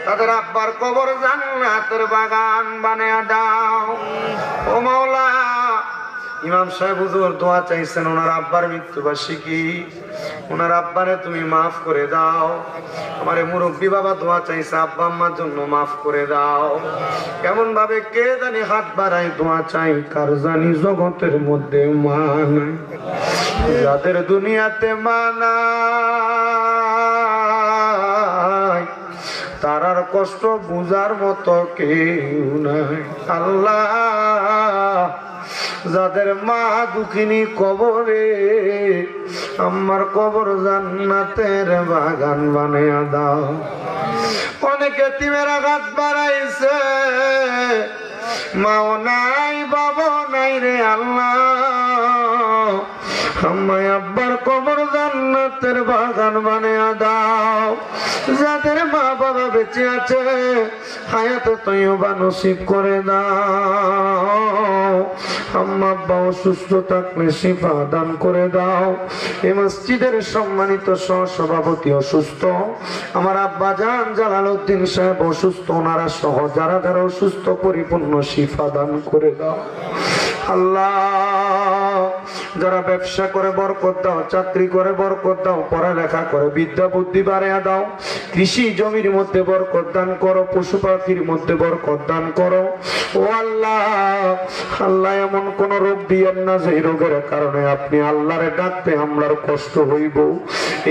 তাদের আব্বার কবর জান্নাতের বাগান বানিয়ে দাও। ও মাওলা, ইমাম সাহেব হুজুর দোয়া চাইছেন, ওনার আব্বার মৃত্যুবার্ষিকী, ওনার আব্বারে তুমি মাফ করে দাও। আমারে মুরব্বী বাবা দোয়া চাইছে, আব্বা আম্মার জন্য মাফ করে দাও। কেমন ভাবে কে জানি হাত বাড়াই দোয়া চাই, কার জানি জগতের মধ্যে মা নাই, যাদের দুনিয়াতে মা নাই, তারার কষ্ট বুঝার মতো কেউ নাই। আল্লাহ, যাদের মা দুঃখিনী কবরে, আমার কবর জান্নাতের বাগান বানিয়ে দাও। অনেকে তিমের আঘাত বাড়াইছে, মাও নাই বাবা নাই রে আল্লাহ, আম্মাই আব্বার কবর জান্নাতের বাগান বানিয়ে দাও। যাদের মা বাবা বেঁচে আছে, হায়াতে তৈয়বা নসিব করে দাও। আম্মা আব্বা অসুস্থ থাকলে শিফা দান করে দাও। এই মসজিদের সম্মানিত সহসভাপতি অসুস্থ, আমার আব্বা জান জালালউদ্দিন সাহেব অসুস্থ, ওনারা সহ যারা যারা অসুস্থ পরিপূর্ণ শিফা দান করে দাও। আল্লাহ, যারা ব্যবসা করে বরকত দাও, চাকরি করে বরকত দাও, পড়ালেখা করে বিদ্যা বুদ্ধি বাড়িয়ে দাও, কৃষি জমির মধ্যে বরকত দান করো, পশু পাখির মধ্যে বরকত দান করো। ও আল্লাহ, আল্লাহ এমন কোন রোগ দিয়েন না যে রোগের কারণে আপনি আল্লাহরে ডাকতে আমরার কষ্ট হইব।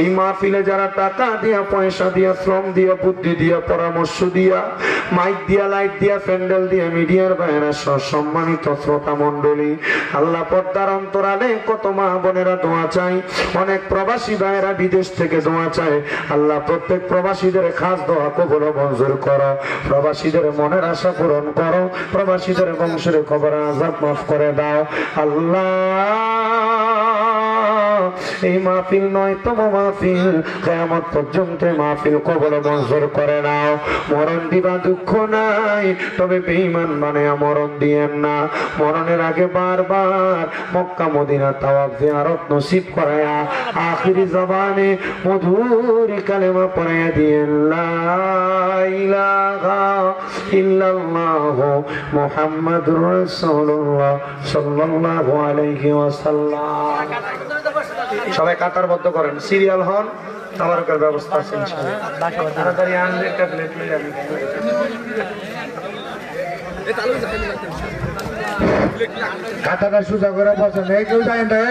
এই মাহফিলে যারা টাকা দিয়া, পয়সা দিয়া, শ্রম দিয়া, বুদ্ধি দিয়া, পরামর্শ দিয়া, মাইক দিয়া, লাইট দিয়া, প্যান্ডেল দিয়া, মিডিয়ার বাইরে সম্মানিত শ্রোতা মন্ডলী, আল্লাহ পর্দার অন্তরালে কত মা বোনেরা দোয়া চাই, অনেক প্রবাসী ভাইয়েরা বিদেশ থেকে দোয়া চায়। আল্লাহ প্রত্যেক প্রবাসীদের খাস দোয়া কবুল ও মঞ্জুর করো, প্রবাসীদের মনের আশা পূরণ করো, প্রবাসীদের বংশের খবর আযাব মাফ করে দাও। আল্লাহ, এই মাহফিল নয়তম মাহফিল, কিয়ামত পর্যন্ত মাহফিল কবুল ও মঞ্জুর করে নাও। মরণ দিবা দুঃখ নাই, তবে বেঈমান বানায়া মরণ দিয়েন না। মরণের আগে বারবার মক্কা মদিনা তাওয়াফ জিয়ারত নসিব করায়া আখিরি জবানে মধুর কালেমা পড়ায়া দিয়েন, লা ইলাহা ইল্লাল্লাহ মুহাম্মাদুর রাসূলুল্লাহ সাল্লাল্লাহু আলাইহি ওয়াসাল্লাম। সবাই কাতারবদ্ধ করেন, সিরিয়াল হন, তাবারকের ব্যবস্থা আছে ইনশাআল্লাহ। তাড়াতাড়ি আনলে একটা প্লেট লই আমি খাতাটা সোজা করে বসেন, কেউ যায় না।